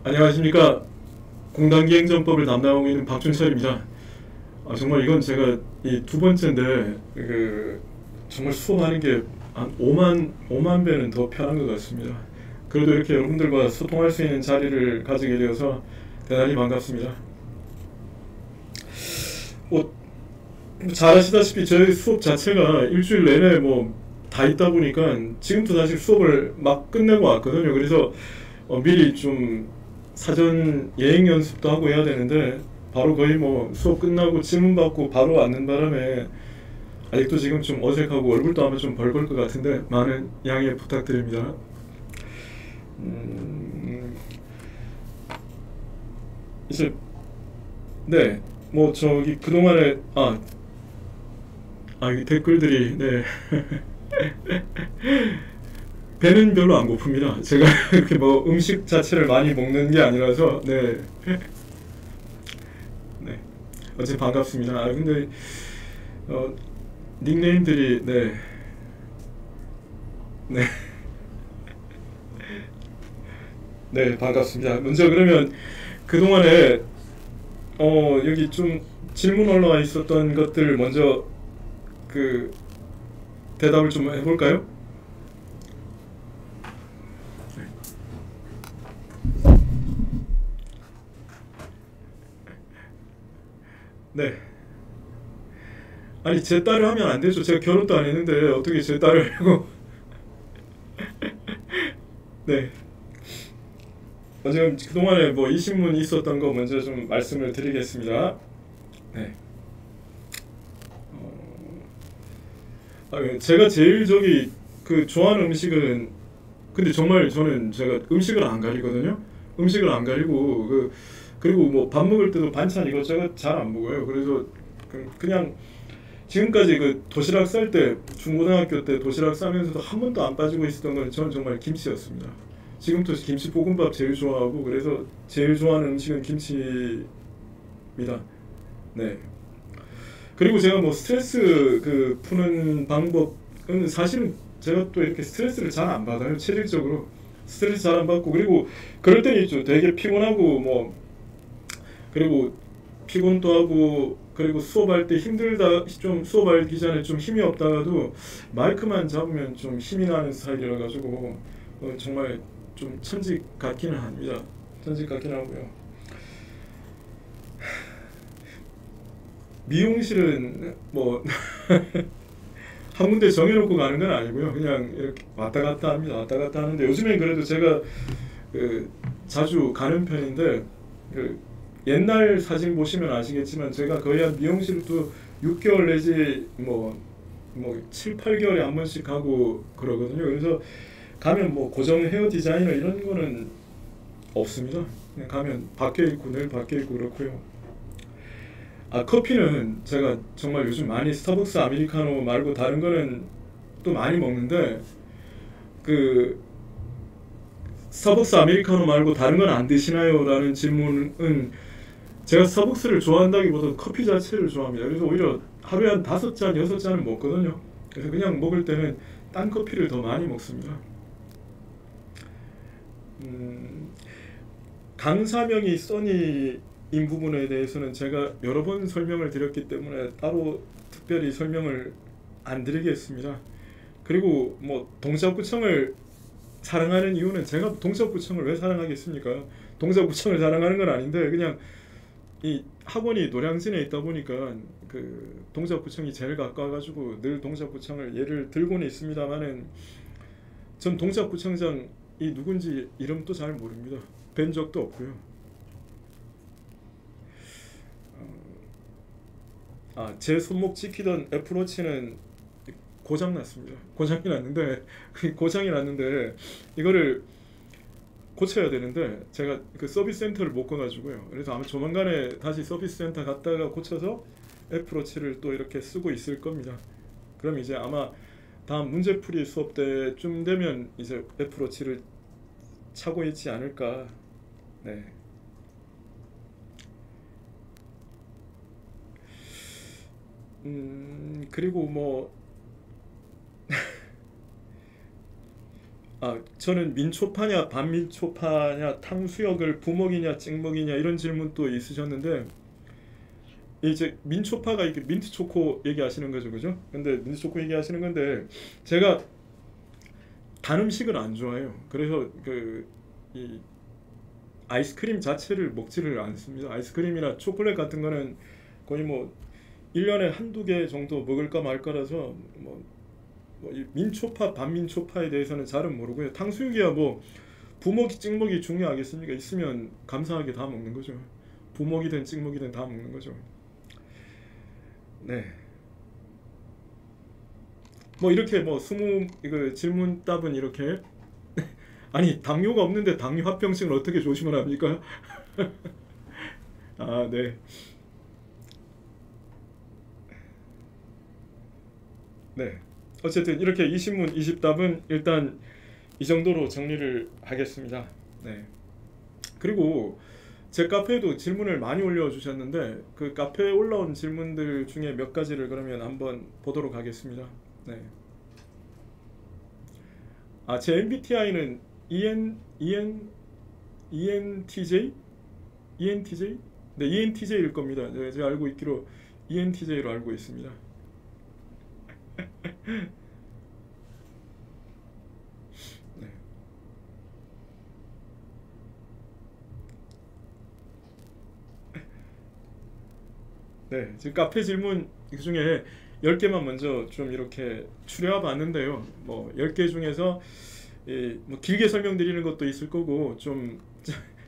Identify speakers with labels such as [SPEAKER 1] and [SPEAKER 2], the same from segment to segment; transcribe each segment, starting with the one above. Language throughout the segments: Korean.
[SPEAKER 1] 안녕하십니까. 공단기행정법을 담당하고 있는 박준철입니다. 정말 이건 제가 이 두 번째인데 정말 수업하는 게 한 5만 배는 더 편한 것 같습니다. 그래도 이렇게 여러분들과 소통할 수 있는 자리를 가지게 되어서 대단히 반갑습니다. 뭐, 잘 아시다시피 저희 수업 자체가 일주일 내내 뭐 다 있다 보니까 지금도 사실 수업을 막 끝내고 왔거든요. 그래서 미리 좀 사전 예행 연습도 하고 해야 되는데 바로 거의 뭐 수업 끝나고 질문 받고 바로 왔는 바람에 아직도 지금 좀 어색하고 얼굴도 아마 좀 벌걸 것 같은데 많은 양해 부탁드립니다. 음, 이제 네, 뭐 저기 그동안에 이 댓글들이 네 배는 별로 안 고픕니다. 제가 이렇게 뭐 음식 자체를 많이 먹는 게 아니라서 네, 네. 어쨌든 반갑습니다. 근데 어, 닉네임들이 네, 네, 네 반갑습니다. 먼저 그러면 그동안에 여기 좀 질문 올라와 있었던 것들 먼저 그 대답을 좀 해볼까요? 네. 아니 제 딸을 하면 안 되죠. 제가 결혼도 안 했는데 어떻게 제 딸을 하고 네. 지금 그동안에 뭐 이 신문 있었던 거 먼저 좀 말씀을 드리겠습니다. 네. 제가 제일 저기 그 좋아하는 음식은 근데 정말 저는 제가 음식을 안 가리거든요. 음식을 안 가리고 그리고 뭐 밥 먹을 때도 반찬 이것저것 잘 안 먹어요. 그래서 그냥 지금까지 그 도시락 쌀 때 중고등학교 때 도시락 싸면서도 한 번도 안 빠지고 있었던 건 저는 정말 김치였습니다. 지금도 김치 볶음밥 제일 좋아하고 그래서 제일 좋아하는 음식은 김치입니다. 네. 그리고 제가 뭐 스트레스 푸는 방법은 사실은 제가 또 이렇게 스트레스를 잘 안 받아요. 체질적으로 스트레스 잘 안 받고 그리고 그럴 때는 있죠. 되게 피곤하고 뭐 그리고 피곤도 하고 그리고 수업할 때 힘들다 좀 수업하기 전에 좀 힘이 없다가도 마이크만 잡으면 좀 힘이 나는 스타일이라 가지고 정말 좀 천직 같기는 합니다. 천직 같긴 하고요. 미용실은 뭐 한 군데 정해놓고 가는 건 아니고요. 그냥 이렇게 왔다 갔다 합니다. 왔다 갔다 하는데 요즘엔 그래도 제가 그 자주 가는 편인데 그 옛날 사진 보시면 아시겠지만 제가 거의 한 미용실도 6개월 내지 뭐 7, 8개월에 한 번씩 가고 그러거든요. 그래서 가면 뭐 고정 헤어 디자이너 이런 거는 없습니다. 그냥 가면 밖에 있고 늘 밖에 있고 그렇고요. 커피는 제가 정말 요즘 많이 스타벅스 아메리카노 말고 다른 거는 또 많이 먹는데 그 스타벅스 아메리카노 말고 다른 건 안 드시나요? 라는 질문은 제가 스타벅스를 좋아한다기보다 커피 자체를 좋아합니다. 그래서 오히려 하루에 한 5잔, 6잔은 먹거든요. 그래서 그냥 먹을 때는 딴 커피를 더 많이 먹습니다. 음, 강사명이 써니인 부분에 대해서는 제가 여러 번 설명을 드렸기 때문에 따로 특별히 설명을 안 드리겠습니다. 그리고 뭐 동사구청을 사랑하는 이유는 제가 동사구청을 왜 사랑하겠습니까? 동사구청을 사랑하는 건 아닌데 그냥 이 학원이 노량진에 있다 보니까 그 동사구청이 제일 가까워가지고 늘 동사구청을 예를 들고는 있습니다만은 전 동사구청장이 누군지 이름도 잘 모릅니다. 뵌 적도 없고요. 제 손목 지키던 애플워치는 고장 났습니다. 고장이 났는데 이거를 고쳐야 되는데 제가 그 서비스 센터를 못 가가지고요. 그래서 아마 조만간에 다시 서비스 센터 갔다가 고쳐서 애플워치를 또 이렇게 쓰고 있을 겁니다. 그럼 이제 아마 다음 문제풀이 수업 때쯤 되면 이제 애플워치를 차고 있지 않을까. 네. 그리고 뭐 저는 민초파냐 반민초파냐 탕수육을 부먹이냐 찍먹이냐 이런 질문도 있으셨는데 이제 민초파가 이렇게 민트초코 얘기하시는 거죠, 그죠? 근데 민트초코 얘기하시는 건데 제가 단 음식을 안 좋아해요. 그래서 이 아이스크림 자체를 먹지를 않습니다. 아이스크림이나 초콜릿 같은 거는 거의 뭐 1년에 한두 개 정도 먹을까 말까라서 이 민초파 반민초파에 대해서는 잘은 모르고요. 탕수육이야 뭐 부먹이 찍먹이 중요하겠습니까? 있으면 감사하게 다 먹는 거죠. 부먹이든 찍먹이든 다 먹는 거죠. 네. 뭐 이렇게 뭐 20 이거 질문 답은 이렇게 아니 당뇨가 없는데 당뇨 합병증을 어떻게 조심을 합니까? 네. 네. 어쨌든 이렇게 20문 20답은 일단 이 정도로 정리를 하겠습니다. 네. 그리고 제 카페에도 질문을 많이 올려주셨는데 그 카페에 올라온 질문들 중에 몇 가지를 그러면 한번 보도록 하겠습니다. 네. 제 MBTI는 ENTJ? ENTJ? 네, ENTJ일 겁니다. 제가 알고 있기로 ENTJ로 알고 있습니다. 네. 네, 지금 카페 질문 그 중에 10개만 먼저 좀 이렇게 추려와 봤는데요. 뭐 10개 중에서 뭐 길게 설명드리는 것도 있을 거고 좀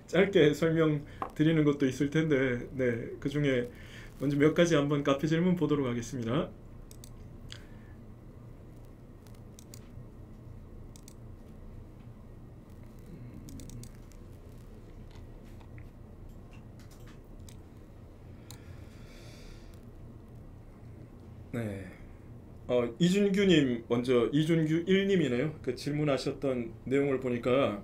[SPEAKER 1] 짧게 설명드리는 것도 있을 텐데 네, 그 중에 먼저 몇 가지 한번 카페 질문 보도록 하겠습니다. 네. 이준규님 먼저 이준규 1님이네요. 그 질문하셨던 내용을 보니까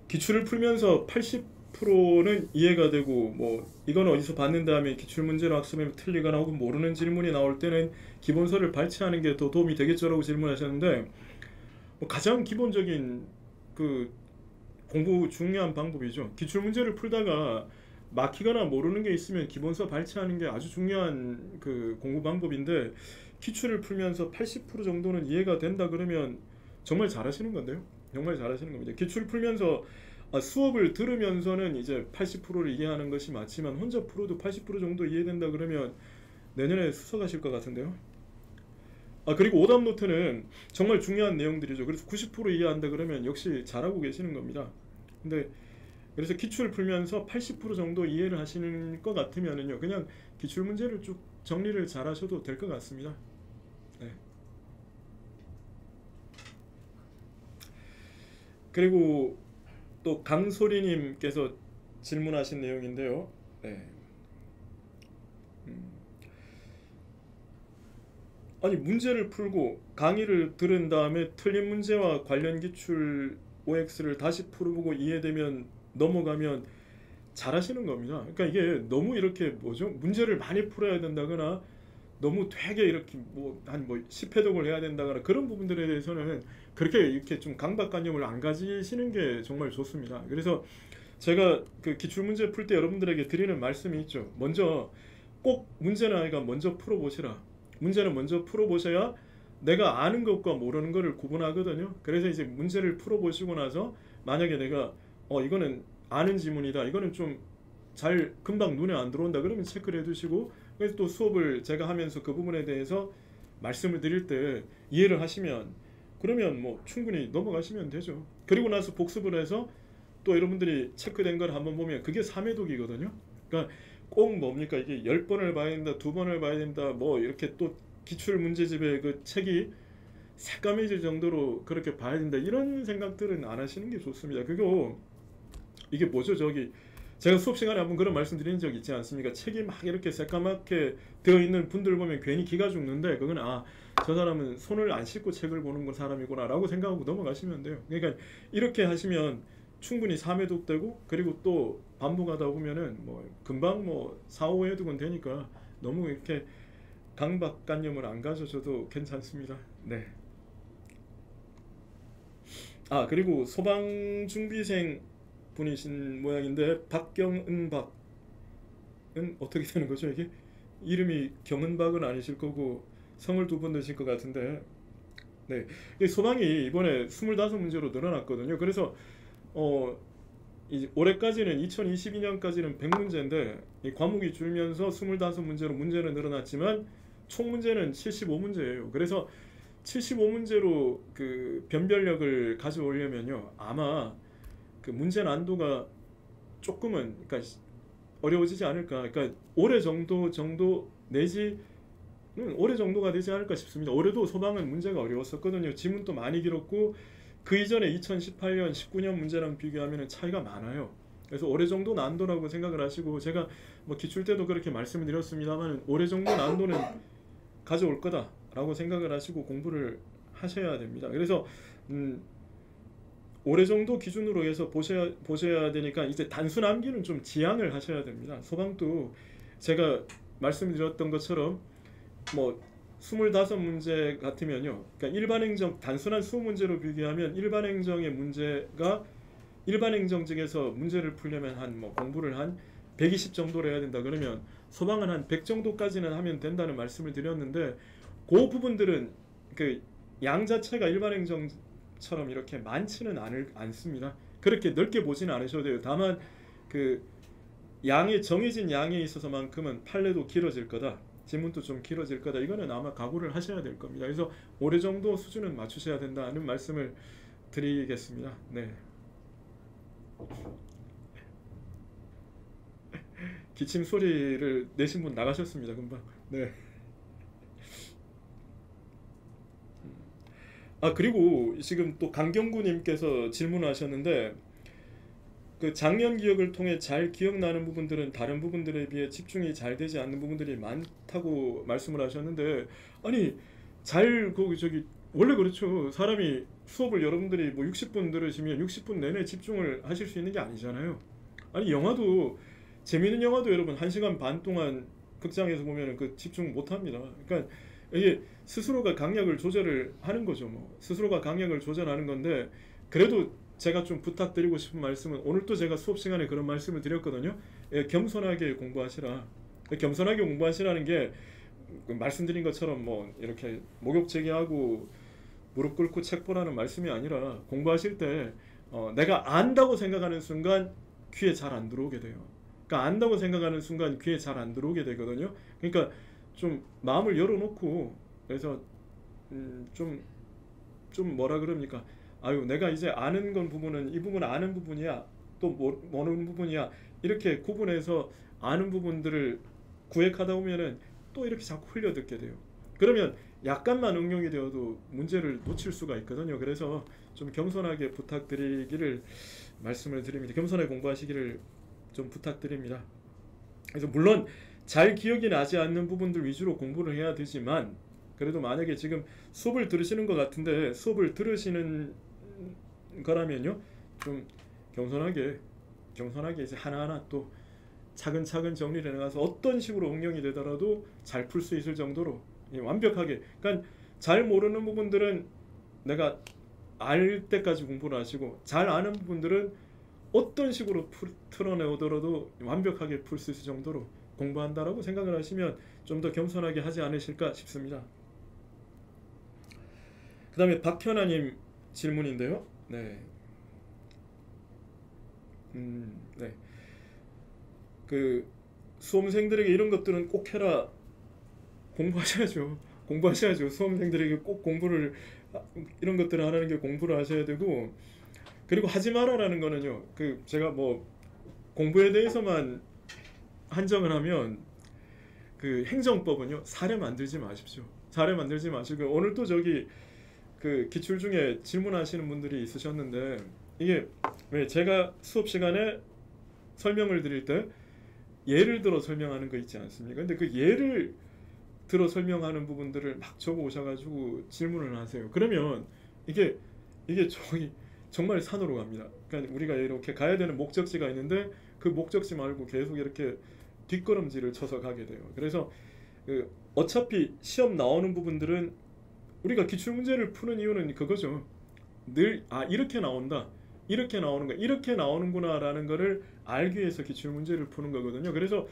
[SPEAKER 1] 기출을 풀면서 80%는 이해가 되고 뭐 이건 어디서 봤는 다음에 기출 문제로 학습하면 틀리거나 혹은 모르는 질문이 나올 때는 기본서를 발췌하는 게 더 도움이 되겠죠라고 질문하셨는데 뭐 가장 기본적인 그 공부 중요한 방법이죠. 기출 문제를 풀다가 막히거나 모르는 게 있으면 기본서 발췌하는 게 아주 중요한 그 공부 방법인데 기출을 풀면서 80% 정도는 이해가 된다 그러면 정말 잘하시는 건데요. 정말 잘하시는 겁니다. 기출 풀면서 수업을 들으면서는 이제 80%를 이해하는 것이 맞지만 혼자 풀어도 80% 정도 이해된다 그러면 내년에 수석하실 것 같은데요. 그리고 오답 노트는 정말 중요한 내용들이죠. 그래서 90% 이해한다 그러면 역시 잘하고 계시는 겁니다. 근데 그래서 기출을 풀면서 80% 정도 이해를 하시는 것 같으면은요, 그냥 기출 문제를 쭉 정리를 잘 하셔도 될 것 같습니다. 네. 그리고 또 강소리님께서 질문하신 내용인데요. 네. 아니 문제를 풀고 강의를 들은 다음에 틀린 문제와 관련 기출 OX를 다시 풀어보고 이해되면 넘어가면 잘하시는 겁니다. 그러니까 이게 너무 이렇게 뭐죠? 문제를 많이 풀어야 된다거나 너무 되게 이렇게 뭐 한 뭐 10회독을 해야 된다거나 그런 부분들에 대해서는 그렇게 이렇게 좀 강박관념을 안 가지시는 게 정말 좋습니다. 그래서 제가 그 기출 문제 풀 때 여러분들에게 드리는 말씀이 있죠. 먼저 꼭 문제는 아니까 먼저 풀어보시라. 문제는 먼저 풀어보셔야 내가 아는 것과 모르는 것을 구분하거든요. 그래서 이제 문제를 풀어보시고 나서 만약에 내가 이거는 아는 지문이다, 이거는 좀 잘 금방 눈에 안 들어온다 그러면 체크를 해두시고, 그래서 또 수업을 제가 하면서 그 부분에 대해서 말씀을 드릴 때 이해를 하시면 그러면 뭐 충분히 넘어가시면 되죠. 그리고 나서 복습을 해서 또 여러분들이 체크된 걸 한번 보면 그게 3회독이거든요. 그러니까 꼭 뭡니까 이게 10번을 봐야 된다, 2번을 봐야 된다, 뭐 이렇게 또 기출 문제집의 그 책이 새까매질 정도로 그렇게 봐야 된다 이런 생각들은 안 하시는 게 좋습니다. 그리고 이게 뭐죠? 제가 수업 시간에 한번 그런 말씀 드린 적 있지 않습니까? 책이 막 이렇게 새까맣게 되어 있는 분들 보면 괜히 기가 죽는데 그건 저 사람은 손을 안 씻고 책을 보는 사람이구나 라고 생각하고 넘어가시면 돼요. 그러니까 이렇게 하시면 충분히 3회독 되고, 그리고 또 반복하다 보면은 뭐 금방 뭐 4, 5회독은 되니까 너무 이렇게 강박관념을 안 가져줘도 괜찮습니다. 네. 아, 그리고 소방준비생 분이신 모양인데 박경은박은 어떻게 되는 거죠 이게? 이름이 경은박은 아니실 거고 성을 두 번 넣으실 것 같은데. 네, 이 소방이 이번에 25문제로 늘어났거든요. 그래서 올해까지는 2022년까지는 100문제인데 이 과목이 줄면서 25문제로 문제는 늘어났지만 총 문제는 75문제예요. 그래서 75문제로 그 변별력을 가져오려면요, 아마 그 문제 난도가 조금은, 그러니까 어려워지지 않을까. 그러니까 올해 정도 내지 올해 정도가 되지 않을까 싶습니다. 올해도 소방은 문제가 어려웠었거든요. 지문도 많이 길었고 그 이전에 2018년, 19년 문제랑 비교하면 차이가 많아요. 그래서 올해 정도 난도라고 생각을 하시고, 제가 뭐 기출 때도 그렇게 말씀을 드렸습니다만 올해 정도 난도는 가져올 거다라고 생각을 하시고 공부를 하셔야 됩니다. 그래서 올해 정도 기준으로 해서 보셔야 되니까 이제 단순 암기는 좀 지양을 하셔야 됩니다. 소방도 제가 말씀드렸던 것처럼 뭐 25문제 같으면요, 그러니까 일반행정 단순한 수업 문제로 비교하면 일반행정의 문제가 일반행정직에서 문제를 풀려면 한 뭐 공부를 한 120 정도로 해야 된다 그러면 소방은 한 100 정도까지는 하면 된다는 말씀을 드렸는데, 그 부분들은 그 양 자체가 일반행정처럼 이렇게 많지는 않습니다. 그렇게 넓게 보지는 않으셔도 돼요. 다만 그 양이 정해진 양에 있어서만큼은 판례도 길어질 거다, 지문도 좀 길어질 거다, 이거는 아마 각오를 하셔야 될 겁니다. 그래서 올해 정도 수준은 맞추셔야 된다는 말씀을 드리겠습니다. 네. 기침 소리를 내신 분 나가셨습니다, 금방. 네. 아, 그리고 지금 또 강경구님께서 질문하셨는데, 그 작년 기억을 통해 잘 기억나는 부분들은 다른 부분들에 비해 집중이 잘 되지 않는 부분들이 많다고 말씀을 하셨는데, 아니 저기 원래 그렇죠. 사람이 수업을 여러분들이 뭐 60분 들으시면 60분 내내 집중을 하실 수 있는 게 아니잖아요. 아니 영화도, 재미있는 영화도 여러분 1시간 반 동안 극장에서 보면 그 집중 못 합니다. 그러니까 이게 스스로가 강약을 조절을 하는 거죠. 뭐 스스로가 강약을 조절하는 건데, 그래도 제가 좀 부탁드리고 싶은 말씀은, 오늘 또 제가 수업 시간에 그런 말씀을 드렸거든요. 예, 겸손하게 공부하시라. 겸손하게 공부하시라는 게 말씀드린 것처럼 뭐 이렇게 목욕 제기하고 무릎 꿇고 책 보라는 말씀이 아니라, 공부하실 때 내가 안다고 생각하는 순간 귀에 잘 안 들어오게 돼요. 그러니까 안다고 생각하는 순간 귀에 잘 안 들어오게 되거든요. 그러니까 좀 마음을 열어놓고, 그래서 좀 뭐라 그럽니까? 아유, 내가 이제 아는 건 부분은 이 부분 아는 부분이야, 또 모르는 부분이야, 이렇게 구분해서 아는 부분들을 구획하다 보면은 또 이렇게 자꾸 흘려듣게 돼요. 그러면 약간만 응용이 되어도 문제를 놓칠 수가 있거든요. 그래서 좀 겸손하게 부탁드리기를 말씀을 드립니다. 겸손하게 공부하시기를 좀 부탁드립니다. 그래서 물론 잘 기억이 나지 않는 부분들 위주로 공부를 해야 되지만, 그래도 만약에 지금 수업을 들으시는 것 같은데 수업을 들으시는 거라면요, 좀 겸손하게 이제 하나하나 또 차근차근 정리를 해나가서 어떤 식으로 응용이 되더라도 잘 풀 수 있을 정도로 완벽하게, 그러니까 잘 모르는 부분들은 내가 알 때까지 공부를 하시고, 잘 아는 부분들은 어떤 식으로 틀어내오더라도 완벽하게 풀 수 있을 정도로 공부한다라고 생각을 하시면 좀 더 겸손하게 하지 않으실까 싶습니다. 그 다음에 박현아님 질문인데요. 네. 네. 그 수험생들에게 이런 것들은 꼭 해라. 공부하셔야죠. 수험생들에게 꼭 공부를, 이런 것들을 하라는 게 공부를 하셔야 되고, 그리고 하지 마라라는 거는요, 그 제가 뭐 공부에 대해서만 한정을 하면, 그 행정법은요, 사례 만들지 마십시오. 사례 만들지 마시고, 오늘 또 저기 그 기출 중에 질문하시는 분들이 있으셨는데, 이게 왜 제가 수업 시간에 설명을 드릴 때 예를 들어 설명하는 거 있지 않습니까? 근데 그 예를 들어 설명하는 부분들을 막 적어 오셔가지고 질문을 하세요. 그러면 이게 저기 정말 산으로 갑니다. 그러니까 우리가 이렇게 가야 되는 목적지가 있는데 그 목적지 말고 계속 이렇게 뒷걸음질을 쳐서 가게 돼요. 그래서 어차피 시험 나오는 부분들은, 우리가 기출문제를 푸는 이유는 그거죠. 늘 이렇게 나온다, 이렇게 나오는 거, 이렇게 나오는구나 라는 거를 알기 위해서 기출문제를 푸는 거거든요. 그래서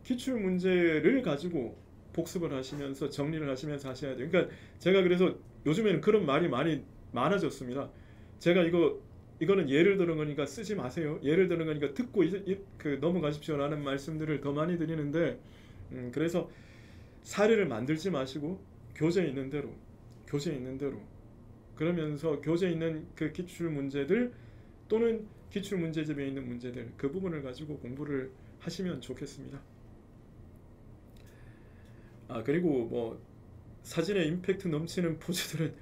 [SPEAKER 1] 기출문제를 가지고 복습을 하시면서 정리를 하시면서 하셔야 돼요. 그러니까 제가 그래서 요즘에는 그런 말이 많이 많아졌습니다. 제가 이거는 예를 들은 거니까 쓰지 마세요, 예를 들은 거니까 듣고 넘어가십시오 라는 말씀들을 더 많이 드리는데, 그래서 사례를 만들지 마시고 교재에 있는 대로 그러면서 교재에 있는 그 기출 문제들 또는 기출 문제집에 있는 문제들, 그 부분을 가지고 공부를 하시면 좋겠습니다. 그리고 뭐 사진에 임팩트 넘치는 포즈들은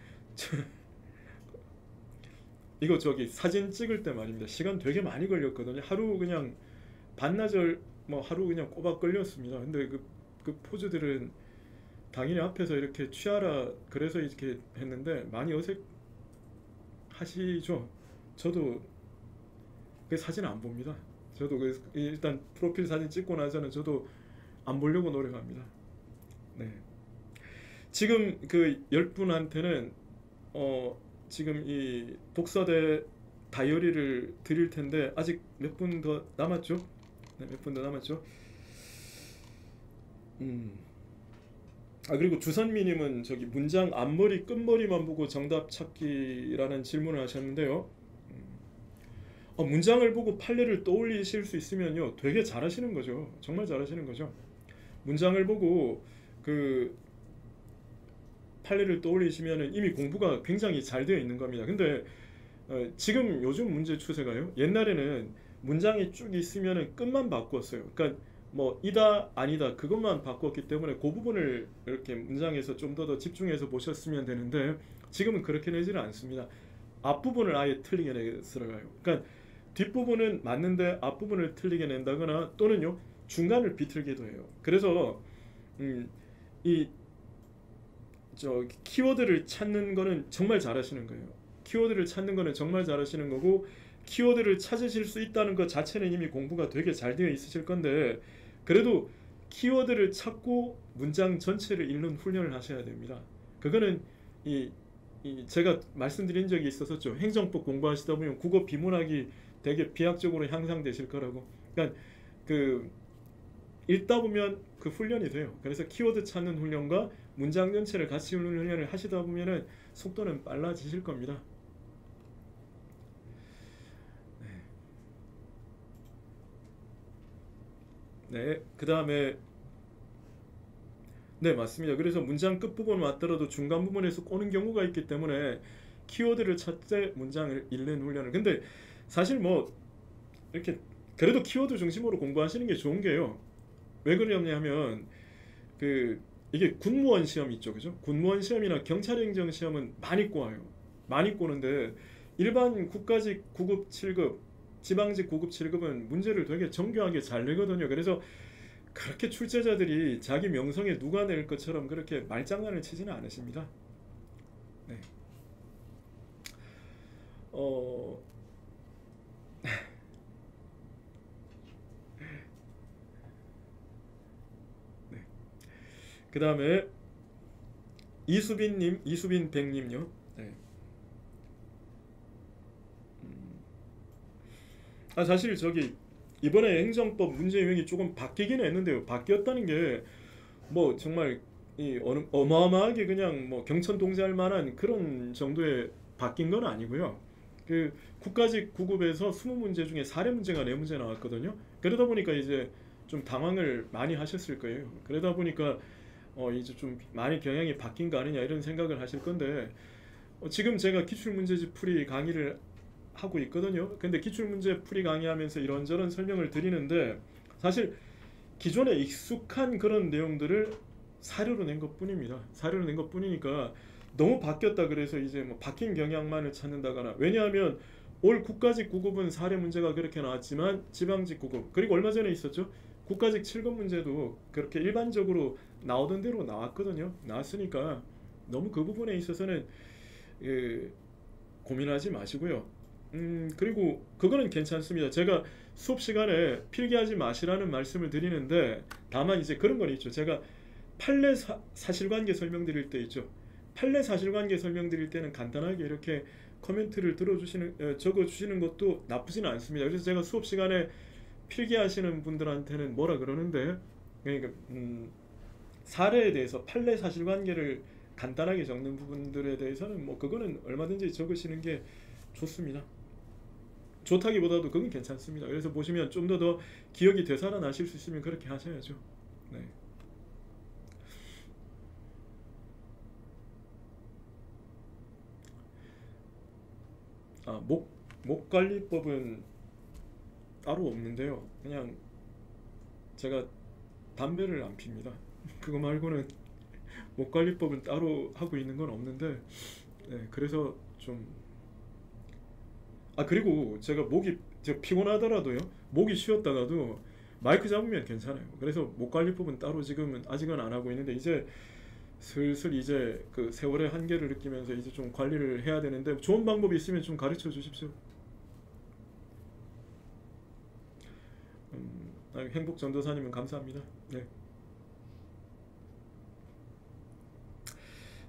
[SPEAKER 1] 이거 사진 찍을 때 말입니다. 시간 되게 많이 걸렸거든요. 하루 그냥 반나절 하루 그냥 꼬박 걸렸습니다. 근데 그 포즈들은 당연히 앞에서 이렇게 취하라 그래서 이렇게 했는데 많이 어색하시죠? 저도 그 사진 안 봅니다. 저도 일단 프로필 사진 찍고 나서는 저도 안 보려고 노력합니다. 네. 지금 그 10분한테는 지금 이 독서대 다이어리를 드릴 텐데 아직 몇 분 더 남았죠? 네, 몇 분 더 남았죠? 그리고 주선미님은 저기 문장 앞머리 끝머리만 보고 정답 찾기라는 질문을 하셨는데요. 문장을 보고 판례를 떠올리실 수 있으면요, 되게 잘하시는 거죠. 정말 잘하시는 거죠. 문장을 보고 그 판례를 떠올리시면은 이미 공부가 굉장히 잘 되어 있는 겁니다. 근데 지금 요즘 문제 추세가요, 옛날에는 문장이 쭉 있으면은 끝만 바꿨어요. 그러니까 뭐 이다 아니다 그것만 바꿨기 때문에 그 부분을 이렇게 문장에서 좀 더 집중해서 보셨으면 되는데, 지금은 그렇게 내지는 않습니다. 앞부분을 아예 틀리게 내서가요. 그러니까 뒷부분은 맞는데 앞부분을 틀리게 낸다거나 또는요 중간을 비틀기도 해요. 그래서 키워드를 찾는 거는 정말 잘하시는 거예요. 키워드를 찾는 거는 정말 잘하시는 거고, 키워드를 찾으실 수 있다는 것 자체는 이미 공부가 되게 잘 되어 있으실 건데, 그래도 키워드를 찾고 문장 전체를 읽는 훈련을 하셔야 됩니다. 그거는 제가 말씀드린 적이 있었죠. 행정법 공부하시다 보면 국어 비문학이 되게 비약적으로 향상되실 거라고. 그러니까 읽다 보면 그 훈련이 돼요. 그래서 키워드 찾는 훈련과 문장 전체를 같이 읽는 훈련을 하시다 보면은 속도는 빨라지실 겁니다. 네, 그 다음에 네, 맞습니다. 그래서 문장 끝부분 왔더라도 중간 부분에서 꼬는 경우가 있기 때문에 키워드를 찾되 문장을 읽는 훈련을. 근데 사실 뭐 이렇게 그래도 키워드 중심으로 공부하시는 게 좋은 게요, 왜 그러냐면 이게 군무원 시험 있죠, 그죠? 군무원 시험이나 경찰행정 시험은 많이 꼬아요. 많이 꼬는데 일반 국가직 9급 7급 지방직 9급 7급은 문제를 되게 정교하게 잘 내거든요. 그래서 그렇게 출제자들이 자기 명성에 누가 낼 것처럼 그렇게 말장난을 치지는 않으십니다. 네. 네. 그 다음에 이수빈 백님요. 네. 사실 이번에 행정법 문제 유형이 조금 바뀌긴 했는데요. 바뀌었다는 게 뭐 정말 어마어마하게 그냥 뭐 경천 동지할 만한 그런 정도의 바뀐 건 아니고요. 국가직 9급에서 20문제 중에 사례 문제가 4문제 나왔거든요. 그러다 보니까 이제 좀 당황을 많이 하셨을 거예요. 그러다 보니까 이제 좀 많이 경향이 바뀐 거 아니냐 이런 생각을 하실 건데, 지금 제가 기출문제집 풀이 강의를 하고 있거든요. 근데 기출문제 풀이 강의하면서 이런저런 설명을 드리는데, 사실 기존에 익숙한 그런 내용들을 사료로 낸 것뿐입니다. 사료로 낸 것뿐이니까 너무 바뀌었다 그래서 이제 뭐 바뀐 경향만을 찾는다거나, 왜냐하면 올 국가직 9급은 사례 문제가 그렇게 나왔지만 지방직 9급, 그리고 얼마 전에 있었죠, 국가직 7급 문제도 그렇게 일반적으로 나오던 대로 나왔거든요. 나왔으니까 너무 그 부분에 있어서는 고민하지 마시고요. 그리고 그거는 괜찮습니다. 제가 수업 시간에 필기하지 마시라는 말씀을 드리는데, 다만 이제 그런 건 있죠. 제가 판례 사실관계 설명드릴 때 있죠. 판례 사실관계 설명드릴 때는 간단하게 이렇게 코멘트를 적어주시는 것도 나쁘지는 않습니다. 그래서 제가 수업 시간에 필기하시는 분들한테는 뭐라 그러는데, 그러니까 사례에 대해서 판례 사실관계를 간단하게 적는 부분들에 대해서는 뭐 그거는 얼마든지 적으시는 게 좋습니다. 좋다기보다도 그건 괜찮습니다. 그래서 보시면 좀 더 기억이 되살아나실 수 있으면 그렇게 하셔야죠. 네. 목관리법은 따로 없는데요. 그냥 제가 담배를 안 핍니다. 그거 말고는 목관리법은 따로 하고 있는 건 없는데, 네, 그래서 좀 그리고 제가 피곤하더라도요, 목이 쉬었다가도 마이크 잡으면 괜찮아요. 그래서 목관리법은 따로 지금은 아직은 안 하고 있는데, 이제 슬슬 이제 그 세월의 한계를 느끼면서 이제 좀 관리를 해야 되는데, 좋은 방법이 있으면 좀 가르쳐 주십시오. 행복 전도사님은 감사합니다. 네.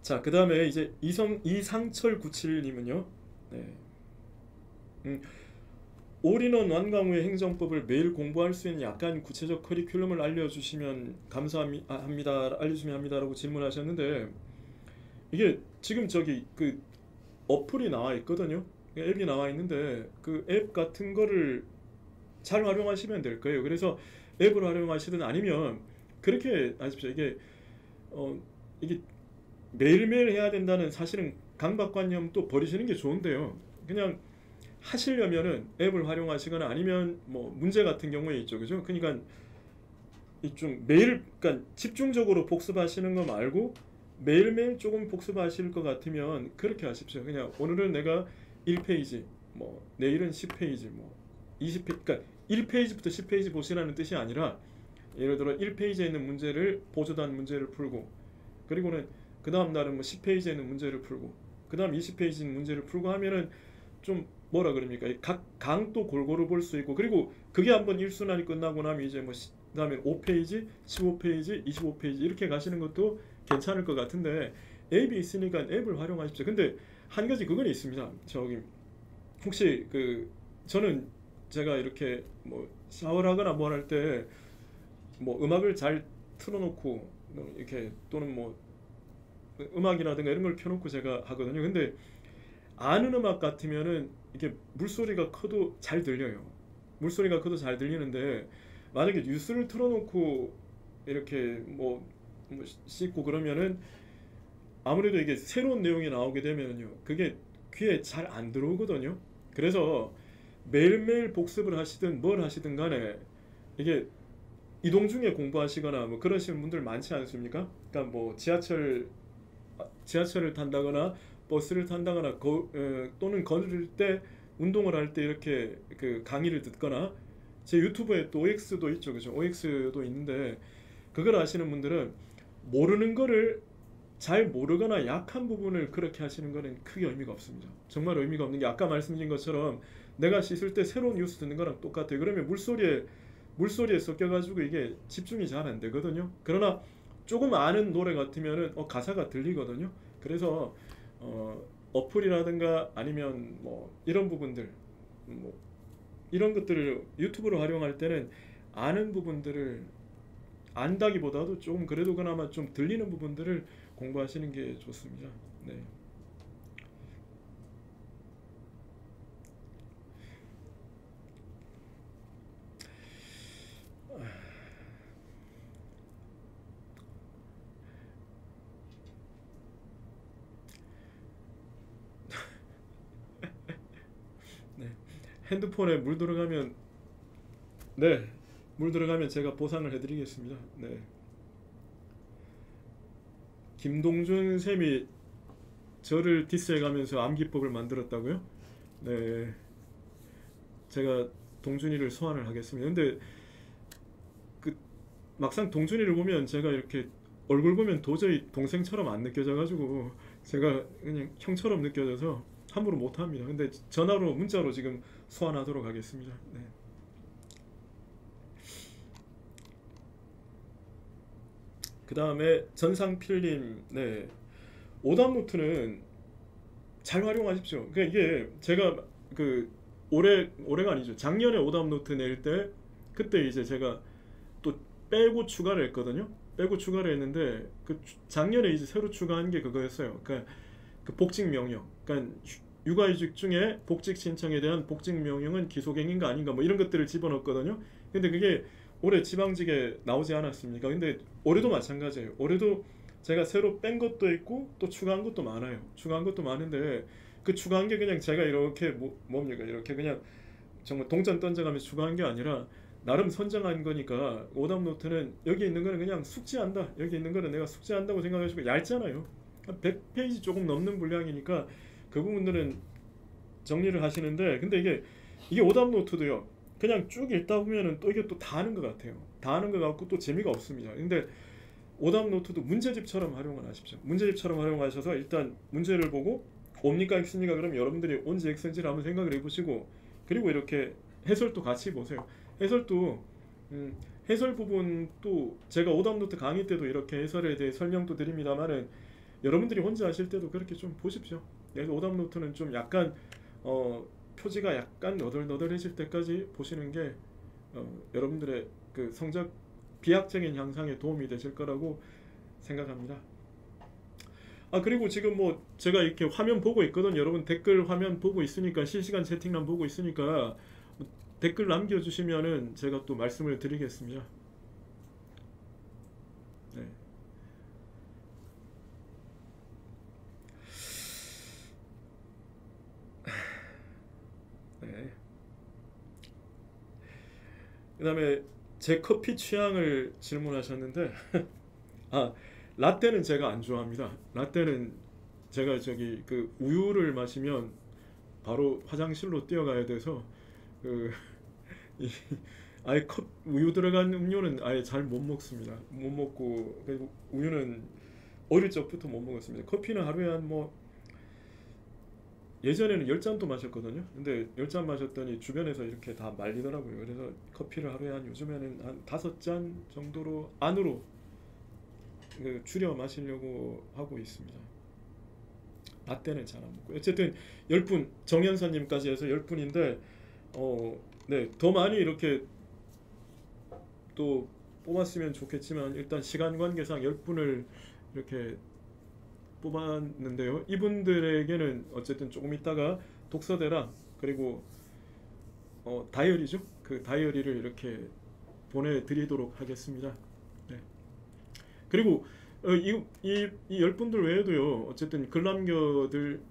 [SPEAKER 1] 자, 그 다음에 이제 이상철 97님은요. 네. 올인원 완강 후의 행정법을 매일 공부할 수 있는 약간 구체적 커리큘럼을 알려주시면 알려주시면 합니다라고 질문하셨는데, 이게 지금 그 어플이 나와 있거든요. 앱이 나와 있는데 그 앱 같은 거를 잘 활용하시면 될 거예요. 그래서 앱을 활용하시든 아니면 그렇게 하십시오. 이게 매일매일 해야 된다는 사실은 강박관념도 버리시는 게 좋은데요. 그냥 하시려면은 앱을 활용하시거나 아니면 뭐 문제 같은 경우에 있죠, 그죠? 그러니까 좀 그러니까 집중적으로 복습하시는 거 말고 매일매일 조금 복습하실 것 같으면 그렇게 하십시오. 그냥 오늘은 내가 1페이지, 뭐 내일은 10페이지, 뭐 20페이지, 그러니까 1페이지부터 10페이지 보시라는 뜻이 아니라, 예를 들어 1페이지에 있는 문제를 보조단 문제를 풀고, 그리고는 그 다음 날은 뭐 10페이지에 있는 문제를 풀고, 그 다음 20페이지 있는 문제를 풀고 하면은 좀 뭐라 그럽니까? 각 강도 골고루 볼 수 있고, 그리고 그게 한번 1순환이 끝나고 나면 이제 뭐 그다음에 5페이지, 15페이지, 25페이지 이렇게 가시는 것도 괜찮을 것 같은데, 앱이 있으니까 앱을 활용하십시오. 근데 한 가지 그건 있습니다. 혹시 저는 제가 이렇게 뭐 샤워를 하거나 뭐 할 때 뭐 음악을 잘 틀어놓고 이렇게, 또는 뭐 음악이라든가 이런 걸 켜놓고 제가 하거든요. 근데 아는 음악 같으면은 이게 물소리가 커도 잘 들려요. 물소리가 커도 잘 들리는데, 만약에 뉴스를 틀어놓고 이렇게 뭐 씻고 그러면은 아무래도 이게 새로운 내용이 나오게 되면요, 그게 귀에 잘 안 들어오거든요. 그래서 매일매일 복습을 하시든 뭘 하시든 간에 이게 이동 중에 공부하시거나 뭐 그러시는 분들 많지 않습니까? 그러니까 뭐 지하철을 탄다거나 버스를 탄다거나 또는 걸을 때, 운동을 할 때 이렇게 그 강의를 듣거나, 제 유튜브에 또 OX도 있죠, 그죠? OX도 있는데, 그걸 아시는 분들은 모르는 거를 잘 모르거나 약한 부분을 그렇게 하시는 거는 크게 의미가 없습니다. 정말 의미가 없는 게, 아까 말씀드린 것처럼 내가 씻을 때 새로운 뉴스 듣는 거랑 똑같아요. 그러면 물소리에 섞여가지고 이게 집중이 잘 안 되거든요. 그러나 조금 아는 노래 같으면은 가사가 들리거든요. 그래서 어플이라든가 아니면 뭐 이런 부분들, 뭐 이런 것들을 유튜브로 활용할 때는 아는 부분들을, 안다기보다도 조금 그래도 그나마 좀 들리는 부분들을 공부하시는 게 좋습니다. 네. 네. 핸드폰에 물 들어가면, 네, 물 들어가면 제가 보상을 해드리겠습니다. 네. 김동준 쌤이 저를 디스해가면서 암기법을 만들었다고요? 네, 제가 동준이를 소환을 하겠습니다. 근데 막상 동준이를 보면 제가 이렇게 얼굴 보면 도저히 동생처럼 안 느껴져가지고 제가 그냥 형처럼 느껴져서 함부로 못합니다. 근데 전화로, 문자로 지금 소환하도록 하겠습니다. 네. 그 다음에 전상필님, 네, 오답노트는 잘 활용하십시오. 그러니까 이게 제가 그 올해가 아니죠. 작년에 오답 노트 낼 때 그때 이제 제가 또 빼고 추가를 했거든요. 빼고 추가를 했는데 그 작년에 이제 새로 추가한 게 그거였어요. 그러니까 그 복직 명령. 그러니까 육아휴직 중에 복직 신청에 대한 복직 명령은 기소갱인가 아닌가 뭐 이런 것들을 집어넣었거든요. 근데 그게 올해 지방직에 나오지 않았습니까? 근데 올해도 마찬가지예요. 올해도 제가 새로 뺀 것도 있고 또 추가한 것도 많아요. 추가한 것도 많은데 그 추가한 게 그냥 제가 이렇게 뭡니까? 이렇게 그냥 정말 동전 던져가면서 추가한 게 아니라 나름 선정한 거니까 오답 노트는 여기 있는 거는 그냥 숙지한다. 여기 있는 거는 내가 숙지한다고 생각하시고 얇잖아요. 100페이지 조금 넘는 분량이니까 그 부분들은 정리를 하시는데 근데 이게 오답 노트도요. 그냥 쭉 읽다 보면은 또 이게 또 다 아는 것 같아요. 다 아는 것 같고 또 재미가 없습니다. 근데 오답 노트도 문제집처럼 활용을 하십시오. 문제집처럼 활용하셔서 일단 문제를 보고 옵니까 X입니까? 그럼 여러분들이 온지 X인지를 한번 생각을 해보시고 그리고 이렇게 해설도 같이 보세요. 해설도 해설 부분도 제가 오답 노트 강의 때도 이렇게 해설에 대해 설명도 드립니다만은 여러분들이 혼자 하실 때도 그렇게 좀 보십시오. 그래서 오답 노트는 좀 약간 표지가 약간 너덜너덜해질 때까지 보시는 게 여러분들의 그 성적 비약적인 향상에 도움이 되실 거라고 생각합니다. 아 그리고 지금 뭐 제가 이렇게 화면 보고 있거든. 여러분 댓글 화면 보고 있으니까 실시간 채팅란 보고 있으니까 댓글 남겨주시면은 제가 또 말씀을 드리겠습니다. 네. 네. 그 다음에 제 커피 취향을 질문하셨는데 아 라떼는 제가 안 좋아합니다. 라떼는 제가 저기 그 우유를 마시면 바로 화장실로 뛰어가야 돼서 그 아예 우유 들어간 음료는 아예 잘 못 먹습니다. 못 먹고 그리고 우유는 어릴 적부터 못 먹었습니다. 커피는 하루에 한 뭐 예전에는 10잔도 마셨거든요. 근데 10잔 마셨더니 주변에서 이렇게 다 말리더라고요. 그래서 커피를 하루에 요즘에는 한 5잔 정도로 안으로 줄여 마시려고 하고 있습니다. 라떼는 잘 안 먹고 어쨌든 10분 정현선님까지 해서 10분인데 네, 더 많이 이렇게 또 뽑았으면 좋겠지만 일단 시간 관계상 10분을 이렇게 뽑았는데요. 이분들에게는 어쨌든 조금 있다가 독서대랑 그리고 다이어리죠. 그 다이어리를 이렇게 보내드리도록 하겠습니다. 네. 그리고 이 10분들 외에도요. 어쨌든 글 남겨든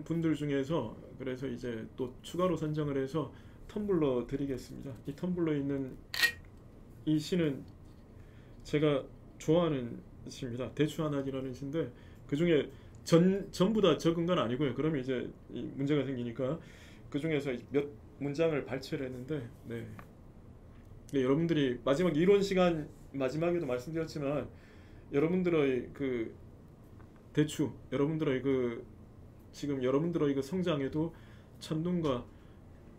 [SPEAKER 1] 분들 중에서 그래서 이제 또 추가로 선정을 해서 텀블러 드리겠습니다. 이 텀블러에 있는 이 시는 제가 좋아하는 시입니다. 대추하나기라는 시인데 그 중에 전부 다 적은 건 아니고요. 그러면 이제 문제가 생기니까 그 중에서 몇 문장을 발췌를 했는데 네. 네, 여러분들이 마지막 이론 시간 마지막에도 말씀드렸지만 여러분들의 그 대추, 여러분들의 그 지금 여러분들의 그 성장에도 천둥과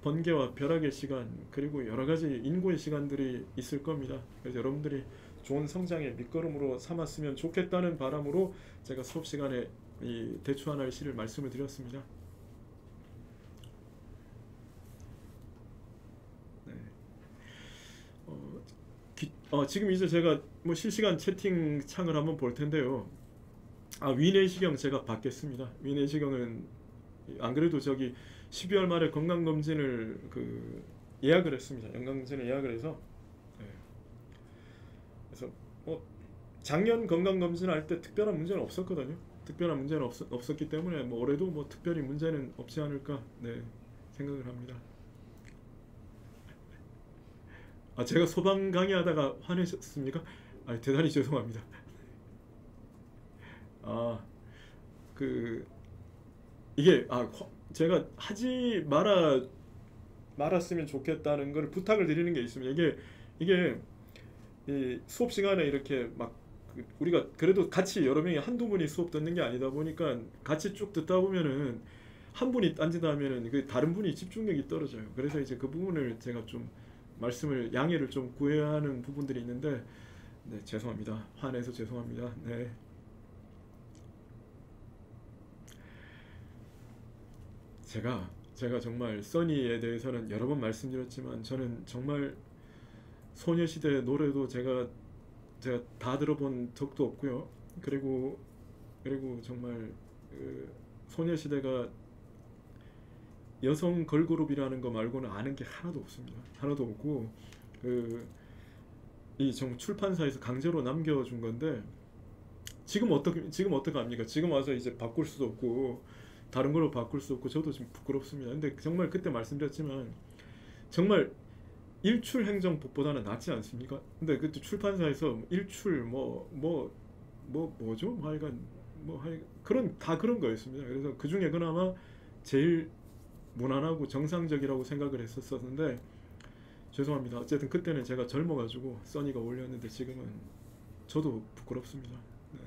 [SPEAKER 1] 번개와 벼락의 시간 그리고 여러 가지 인고의 시간들이 있을 겁니다. 그래서 여러분들이 좋은 성장의 밑거름으로 삼았으면 좋겠다는 바람으로 제가 수업 시간에 이 대추하나의 시를 말씀을 드렸습니다. 네. 지금 이제 제가 뭐 실시간 채팅 창을 한번 볼 텐데요. 위내시경 제가 받겠습니다. 위내시경은 안 그래도 저기 12월 말에 건강검진을 예약을 했습니다. 건강검진을 예약을 해서 네. 그래서 작년 건강검진 할 때 특별한 문제는 없었거든요. 특별한 문제는 없었기 때문에 뭐 올해도 뭐 특별히 문제는 없지 않을까 네, 생각을 합니다. 제가 소방 강의하다가 화내셨습니까? 대단히 죄송합니다. 이게 제가 하지 말았으면 좋겠다는 걸 부탁을 드리는 게 있습니다. 이게 이 수업 시간에 이렇게 막 우리가 그래도 같이 여러 명이 한두 분이 수업 듣는 게 아니다 보니까 같이 쭉 듣다 보면은 한 분이 딴짓 하면은 그 다른 분이 집중력이 떨어져요. 그래서 이제 그 부분을 제가 좀 양해를 좀 구해야 하는 부분들이 있는데 네, 죄송합니다. 화내서 죄송합니다. 네. 제가 정말 써니에 대해서는 여러 번 말씀드렸지만 저는 정말 소녀시대 노래도 제가 다 들어본 적도 없고요. 그리고 정말 소녀시대가 여성 걸그룹이라는 거 말고는 아는 게 하나도 없습니다. 하나도 없고 이 출판사에서 강제로 남겨준 건데 지금 어떻게 합니까? 지금 와서 이제 바꿀 수도 없고 다른 걸로 바꿀 수 없고 저도 좀 부끄럽습니다. 근데 정말 그때 말씀드렸지만 정말 일출 행정법보다는 낫지 않습니까? 근데 그때 출판사에서 일출 뭐죠? 하여간 그런 거였습니다. 그래서 그 중에 그나마 제일 무난하고 정상적이라고 생각을 했었는데 죄송합니다. 어쨌든 그때는 제가 젊어가지고 써니가 올렸는데 지금은 저도 부끄럽습니다. 네.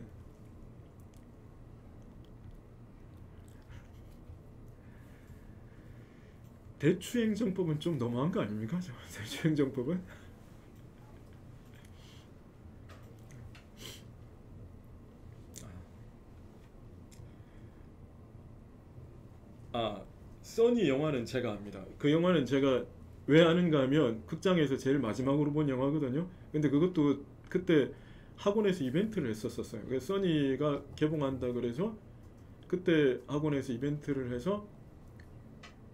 [SPEAKER 1] 대추행정법은 좀 너무한 거 아닙니까? 대추행정법은? 써니 영화는 제가 압니다. 그 영화는 제가 왜 아는가 하면 극장에서 제일 마지막으로 본 영화거든요. 근데 그것도 그때 학원에서 이벤트를 했었어요. 그래서 써니가 개봉한다 그래서 그때 학원에서 이벤트를 해서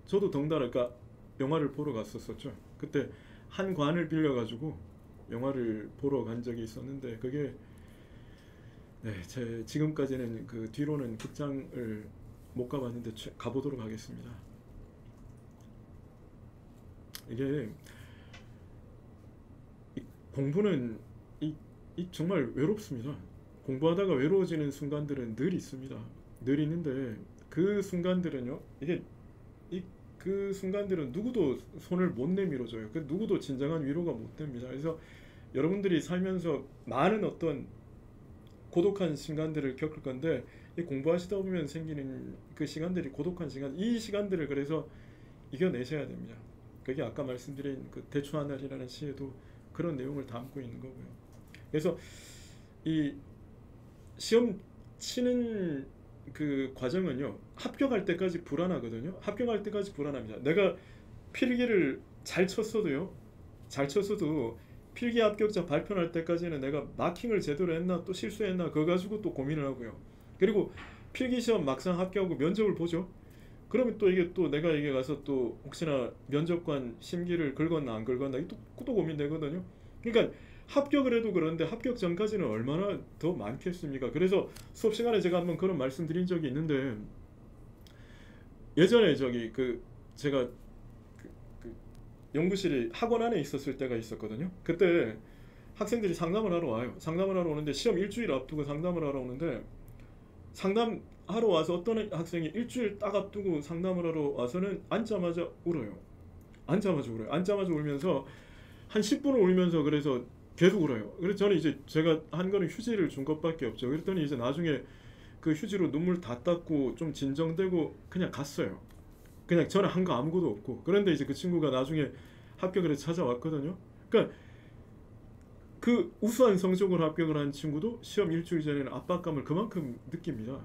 [SPEAKER 1] 저도 덩달아 그러니까 영화를 보러 갔었죠. 그때 한 관을 빌려가지고 영화를 보러 간 적이 있었는데 그게 제 지금까지는 그 뒤로는 극장을 못 가봤는데 가보도록 하겠습니다. 이게 공부는 정말 외롭습니다. 공부하다가 외로워지는 순간들은 늘 있습니다. 늘 있는데 그 순간들은요. 그 순간들은 누구도 손을 못 내밀어줘요. 그 누구도 진정한 위로가 못 됩니다. 그래서 여러분들이 살면서 많은 어떤 고독한 시간들을 겪을 건데 이 공부하시다 보면 생기는 그 시간들이 고독한 시간, 이 시간들을 그래서 이겨내셔야 됩니다. 그게 아까 말씀드린 그 대추 하늘이라는 시에도 그런 내용을 담고 있는 거고요. 그래서 이 시험 치는 그 과정은요, 합격할 때까지 불안하거든요. 합격할 때까지 불안합니다. 내가 필기를 잘 쳤어도 필기 합격자 발표할 때까지는 내가 마킹을 제대로 했나 또 실수했나 그거 가지고 또 고민을 하고요. 그리고 필기시험 막상 합격하고 면접을 보죠. 그러면 또 이게 또 내가 이게 가서 또 혹시나 면접관 심기를 긁었나 안 긁었나 또 고민되거든요. 그러니까 합격을 해도 그런데 합격 전까지는 얼마나 더 많겠습니까? 그래서 수업 시간에 제가 한번 그런 말씀 드린 적이 있는데 예전에 제가 연구실이 학원 안에 있었을 때가 있었거든요. 그때 학생들이 상담을 하러 와요. 상담을 하러 오는데 시험 일주일 앞두고 상담을 하러 오는데 상담하러 와서 어떤 학생이 일주일 딱 앞두고 상담을 하러 와서는 앉자마자 울어요. 앉자마자 울면서 한 10분을 울면서 그래서 계속 울어요. 그래서 저는 이제 제가 한 거는 휴지를 준 것밖에 없죠. 그랬더니 이제 나중에 그 휴지로 눈물 다 닦고 좀 진정되고 그냥 갔어요. 그냥 저는 한 거 아무것도 없고. 그런데 이제 그 친구가 나중에 합격을 해서 찾아왔거든요. 그러니까 그 우수한 성적으로 합격을 한 친구도 시험 일주일 전에는 압박감을 그만큼 느낍니다.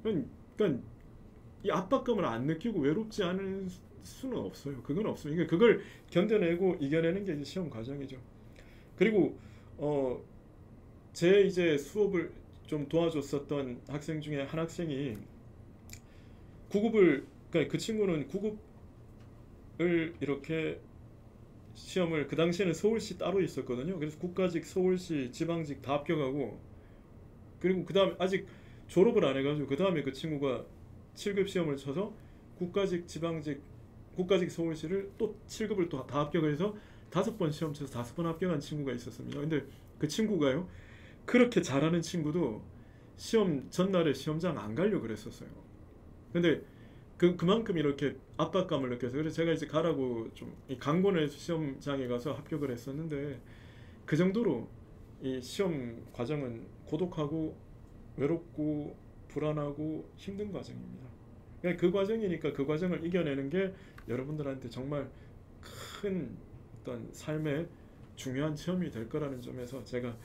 [SPEAKER 1] 그러니까 이 압박감을 안 느끼고 외롭지 않을 수는 없어요. 그건 없어요. 그러니까 그걸 견뎌내고 이겨내는 게 이제 시험 과정이죠. 그리고 제 이제 수업을 좀 도와줬었던 학생 중에 한 학생이 그러니까 그 친구는 구급을 이렇게 시험을 그 당시에는 서울시 따로 있었거든요. 그래서 국가직, 서울시, 지방직 다 합격하고 그리고 그 다음에 아직 졸업을 안 해가지고 그 다음에 그 친구가 7급 시험을 쳐서 국가직, 지방직, 국가직 서울시를 또 7급을 또 다 합격해서 5번 시험 쳐서 5번 합격한 친구가 있었습니다. 근데 그 친구가요, 그렇게 잘하는 친구도 시험 전날에 시험장 안 가려고 그랬었어요. 근데 그만큼 이렇게 압박감을 느껴서 그래서 제가 이제 가라고 좀 강권을 해서 시험장에 가서 합격을 했었는데 그 정도로 이 시험 과정은 고독하고 외롭고 불안하고 힘든 과정입니다. 그러니까 그 과정이니까 그 과정을 이겨내는 게 여러분들한테 정말 큰 어떤 삶의 중요한 체험이 될 거라는 점에서 제가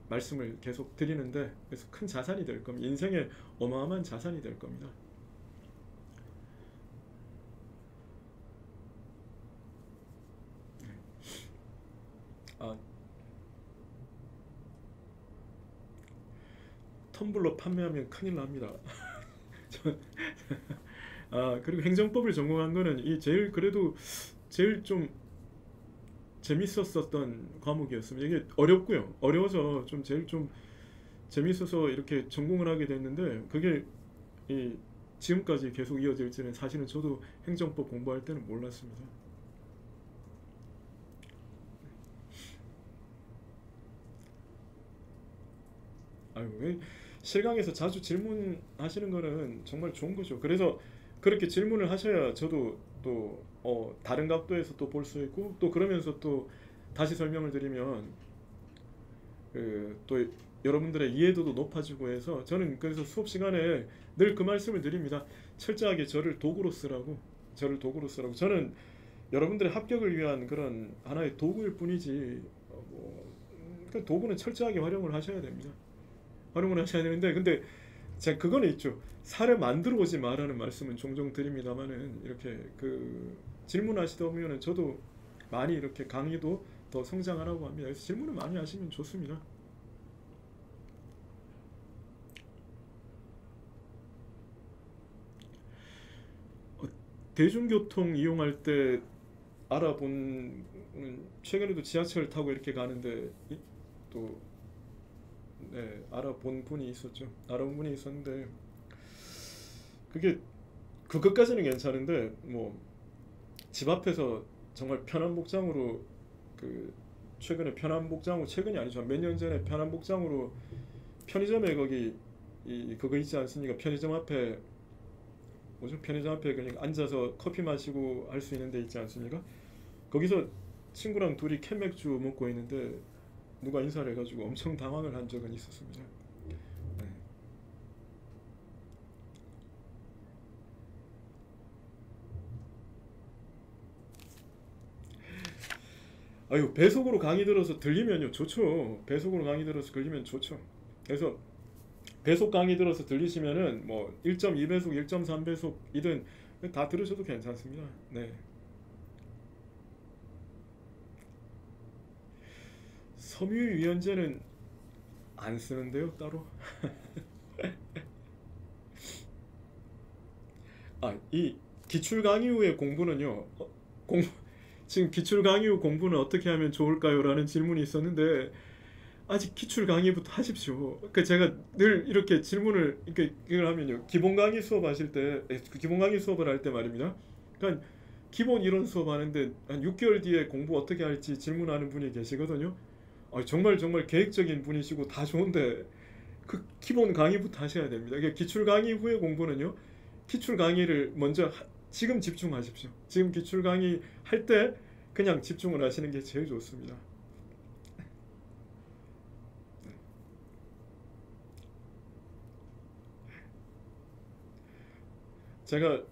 [SPEAKER 1] 말씀을 계속 드리는데 그래서 큰 자산이 될 겁니다. 인생의 어마어마한 자산이 될 겁니다. 아, 텀블러 판매하면 큰일 납니다. 저- 그리고 행정법을 전공한 거는 이 제일 그래도 제일 좀 재밌었었던 과목이었습니다. 이게 어렵고요. 어려워서 좀 제일 좀 재밌어서 이렇게 전공을 하게 됐는데 그게 이 지금까지 계속 이어질지는 사실은 저도 행정법 공부할 때는 몰랐습니다. 아유, 실강에서 자주 질문하시는 거는 정말 좋은 거죠. 그래서 그렇게 질문을 하셔야 저도 또 다른 각도에서 또 볼 수 있고 또 그러면서 또 다시 설명을 드리면 또 여러분들의 이해도도 높아지고 해서 저는 그래서 수업 시간에 늘 그 말씀을 드립니다. 철저하게 저를 도구로 쓰라고. 저를 도구로 쓰라고. 저는 여러분들의 합격을 위한 그런 하나의 도구일 뿐이지 그 도구는 철저하게 활용을 하셔야 됩니다. 활용을 하셔야 되는데 근데 제가 그거는 있죠. 살을 만들어 오지 마라는 말씀은 종종 드립니다만은 이렇게 질문하시다 보면은 저도 많이 이렇게 강의도 더 성장하라고 합니다. 그래서 질문을 많이 하시면 좋습니다. 대중교통 이용할 때 알아본 최근에도 지하철 타고 이렇게 가는데 또 네, 알아본 분이 있었죠. 알아본 분이 있었는데 그게 그것까지는 괜찮은데 뭐 집 앞에서 정말 편한 복장으로 최근에 편한 복장으로 최근이 아니죠. 몇 년 전에 편한 복장으로 편의점에 거기 그거 있지 않습니까? 편의점 앞에 뭐죠? 편의점 앞에 그냥 앉아서 커피 마시고 할 수 있는 데 있지 않습니까? 거기서 친구랑 둘이 캔맥주 먹고 있는데 누가 인사를 해가지고 엄청 당황을 한 적은 있었습니다. 네. 아유, 배속으로 강의 들어서 들리면요 좋죠. 배속으로 강의 들어서 들리면 좋죠. 그래서 배속 강의 들어서 들리시면은 뭐 1.2배속, 1.3배속이든 다 들으셔도 괜찮습니다. 네. 섬유유연제는 안 쓰는데요, 따로. 이 기출 강의 후의 공부는요. 공 지금 기출 강의 후 공부는 어떻게 하면 좋을까요? 라는 질문이 있었는데 아직 기출 강의부터 하십시오. 제가 늘 이렇게 질문을 이걸 하면요. 기본 강의 수업 하실 때 기본 강의 수업을 할 때 말입니다. 그러니까 기본 이론 수업 하는데 한 6개월 뒤에 공부 어떻게 할지 질문하는 분이 계시거든요. 정말 정말 계획적인 분이시고 다 좋은데 그 기본 강의부터 하셔야 됩니다. 그러니까 기출 강의 후에 공부는요. 기출 강의를 먼저 지금 집중하십시오. 지금 기출 강의 할 때 그냥 집중을 하시는 게 제일 좋습니다. 제가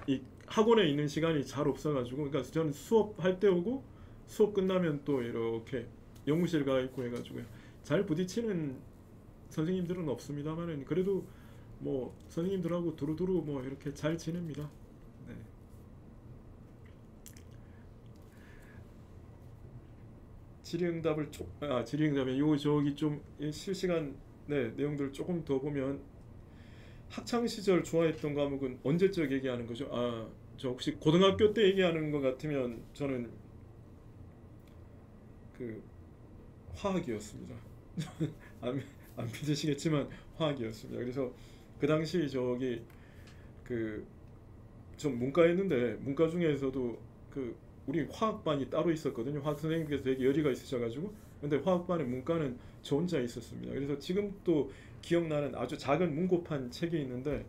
[SPEAKER 1] 이 학원에 있는 시간이 잘 없어가지고 그러니까 저는 수업할 때 오고 수업 끝나면 또 이렇게 연구실 가 있고 해가지고요. 잘 부딪히는 선생님들은 없습니다만은 그래도 뭐 선생님들하고 두루두루 뭐 이렇게 잘 지냅니다. 네. 질의응답에 요 저기 좀 실시간 네, 내용들 조금 더 보면 학창 시절 좋아했던 과목은 언제적 얘기하는 거죠? 저 혹시 고등학교 때 얘기하는 것 같으면 저는 그 화학이었습니다. 안, 안 믿으시겠지만 화학이었습니다. 그래서 그 당시 그 전 문과였는데 문과 중에서도 우리 화학반이 따로 있었거든요. 화학 선생님께서 되게 열의가 있으셔가지고 근데 화학반에 문과는 저 혼자 있었습니다. 그래서 지금 또 기억나는 아주 작은 문고판 책이 있는데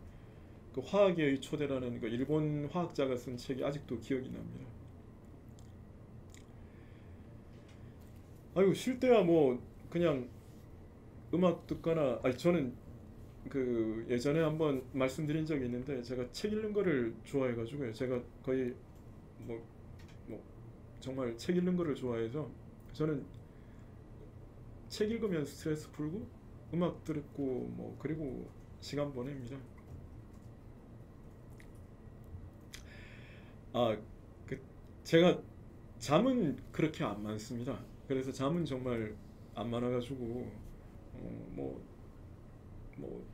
[SPEAKER 1] 그 화학의 초대라는 그 일본 화학자가 쓴 책이 아직도 기억이 납니다. 아이고 쉴 때야 뭐 그냥 음악 듣거나 저는 예전에 한번 말씀드린 적이 있는데 제가 책 읽는 거를 좋아해가지고요. 제가 거의 뭐, 뭐 정말 책 읽는 거를 좋아해서 저는 책 읽으면 스트레스 풀고 음악 듣고 뭐 그리고 시간 보냅니다. 아, 제가 잠은 그렇게 안 많습니다. 그래서 잠은 정말 안 많아가지고 뭐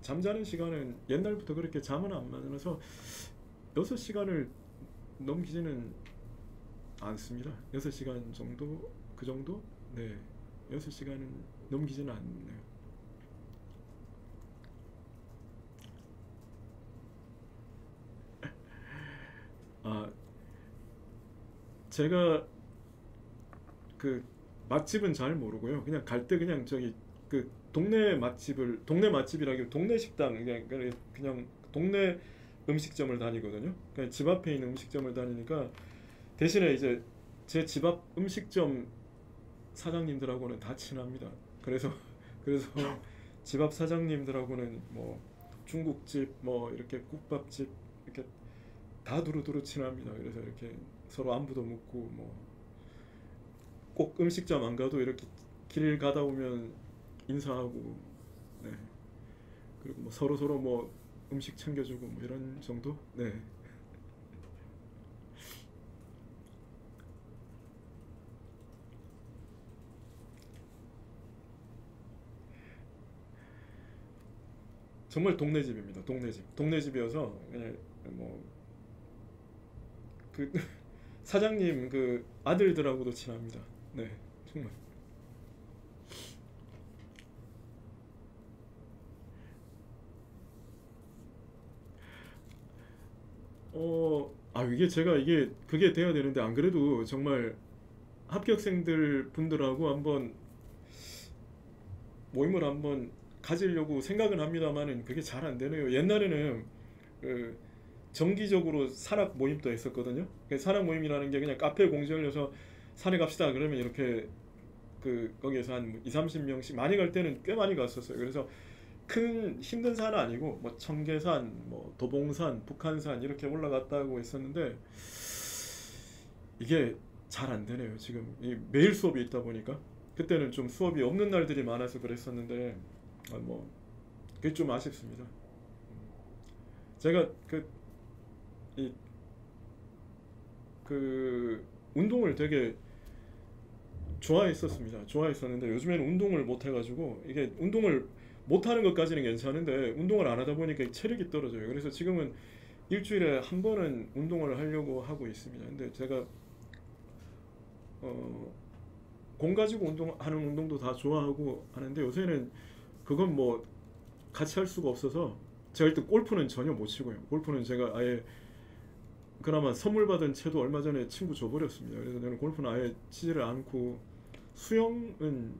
[SPEAKER 1] 잠자는 시간은 옛날부터 그렇게 잠은 안 많아서 6시간을 넘기지는 않습니다. 6시간 정도, 그 정도? 네, 6시간은 넘기지는 않네요. 아, 제가 그 맛집은 잘 모르고요. 그냥 갈 때 그냥 저기 그 동네 맛집이라기 동네 식당 그냥 동네 음식점을 다니거든요. 그냥 집 앞에 있는 음식점을 다니니까 대신에 이제 제 집 앞 음식점 사장님들하고는 다 친합니다. 그래서 집 앞 사장님들하고는 뭐 중국집 뭐 이렇게 국밥집 이렇게 다 두루두루 친합니다. 그래서 이렇게 서로 안부도 묻고 뭐 꼭 음식점 안 가도 이렇게 길 가다 보면 인사하고 네. 그리고 뭐 서로 뭐 음식 챙겨주고 뭐 이런 정도? 네. 정말 동네 집입니다. 동네 집. 동네 집이어서 그냥 뭐 그 사장님 그 아들들하고도 친합니다. 네. 정말. 이게 제가 이게 그게 돼야 되는데 안 그래도 정말 합격생들 분들하고 한번 모임을 한번 가지려고 생각은 합니다만은 그게 잘 안 되네요. 옛날에는 그 정기적으로 산악 모임도 했었거든요. 그 산악 모임이라는 게 그냥 카페 공지 열려서 산에 갑시다 그러면 이렇게 그 거기에서 한 2, 30명씩 많이 갈 때는 꽤 많이 갔었어요. 그래서 큰 힘든 산은 아니고 뭐 청계산, 뭐 도봉산, 북한산 이렇게 올라갔다고 했었는데 이게 잘 안 되네요. 지금 매일 수업이 있다 보니까 그때는 좀 수업이 없는 날들이 많아서 그랬었는데 뭐 그게 좀 아쉽습니다. 제가 이, 운동을 되게 좋아했었습니다. 좋아했었는데 요즘에는 운동을 못 해가지고 이게 운동을 못 하는 것까지는 괜찮은데 운동을 안 하다 보니까 체력이 떨어져요. 그래서 지금은 일주일에 한 번은 운동을 하려고 하고 있습니다. 근데 제가 공 가지고 운동하는 운동도 다 좋아하고 하는데 요새는 그건 뭐 같이 할 수가 없어서 제가 일단 골프는 전혀 못 치고요. 골프는 제가 아예 그나마 선물 받은 채도 얼마 전에 친구 줘버렸습니다. 그래서 저는 골프는 아예 치지를 않고 수영은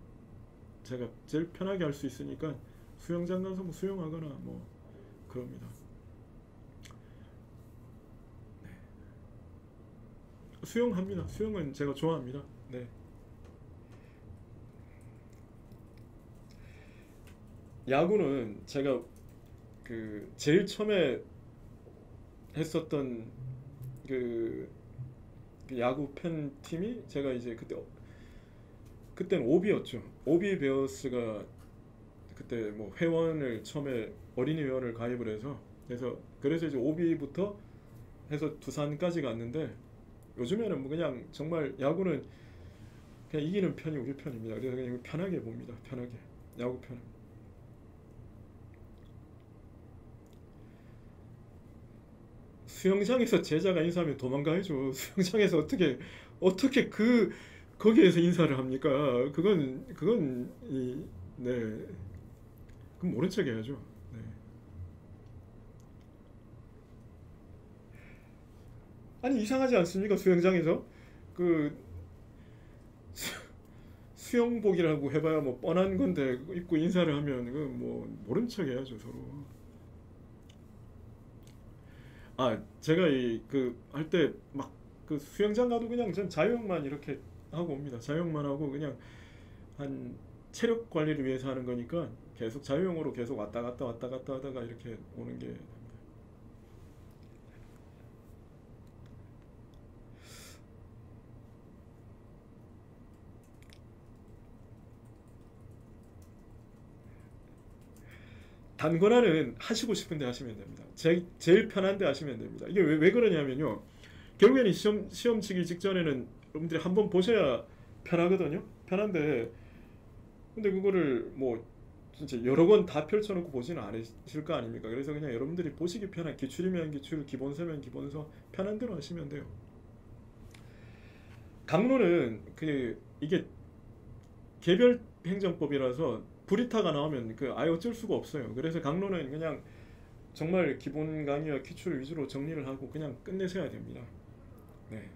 [SPEAKER 1] 제가 제일 편하게 할 수 있으니까 수영장 가서 뭐 수영하거나 뭐 그럽니다. 네. 수영합니다. 수영은 제가 좋아합니다. 네. 야구는 제가 그 제일 처음에 했었던 그, 그 야구 팬 팀이 제가 이제 그때는 오비였죠. 오비 베어스가 그때 뭐 회원을 처음에 어린이 회원을 가입을 해서 그래서 이제 오비부터 해서 두산까지 갔는데 요즘에는 뭐 그냥 정말 야구는 그냥 이기는 편이 우리 편입니다. 그래서 그냥 편하게 봅니다. 편하게 야구 편은. 수영장에서 제자가 인사하면 도망가야죠. 수영장에서 어떻게 거기에서 인사를 합니까? 네. 그럼 모른 척 해야죠. 네. 아니 이상하지 않습니까? 수영장에서 그 수영복이라고 해봐야 뭐 뻔한 건데 입고 인사를 하면 그 뭐 모른 척 해야죠 서로. 제가 할 때 막 그 수영장 가도 그냥 전 자유형만 이렇게 하고 옵니다. 자유형만 하고 그냥 한 체력 관리를 위해서 하는 거니까 계속 자유형으로 계속 왔다 갔다 하다가 이렇게 오는 게 단권화는 하시고 싶은데 하시면 됩니다. 제일 편한데 하시면 됩니다. 이게 왜 그러냐면요. 결국에는 시험 치기 직전에는 여러분들이 한번 보셔야 편하거든요. 편한데 근데 그거를 뭐 진짜 여러 권 다 펼쳐놓고 보지는 않으실 거 아닙니까? 그래서 그냥 여러분들이 보시기 편한 기출이면 기출, 기본서면 기본서 편한 대로 하시면 돼요. 강론은 그 이게 개별 행정법이라서 불이타가 나오면 그 아예 어쩔 수가 없어요. 그래서 강론은 그냥 정말 기본 강의와 기출 위주로 정리를 하고 그냥 끝내셔야 됩니다. 네.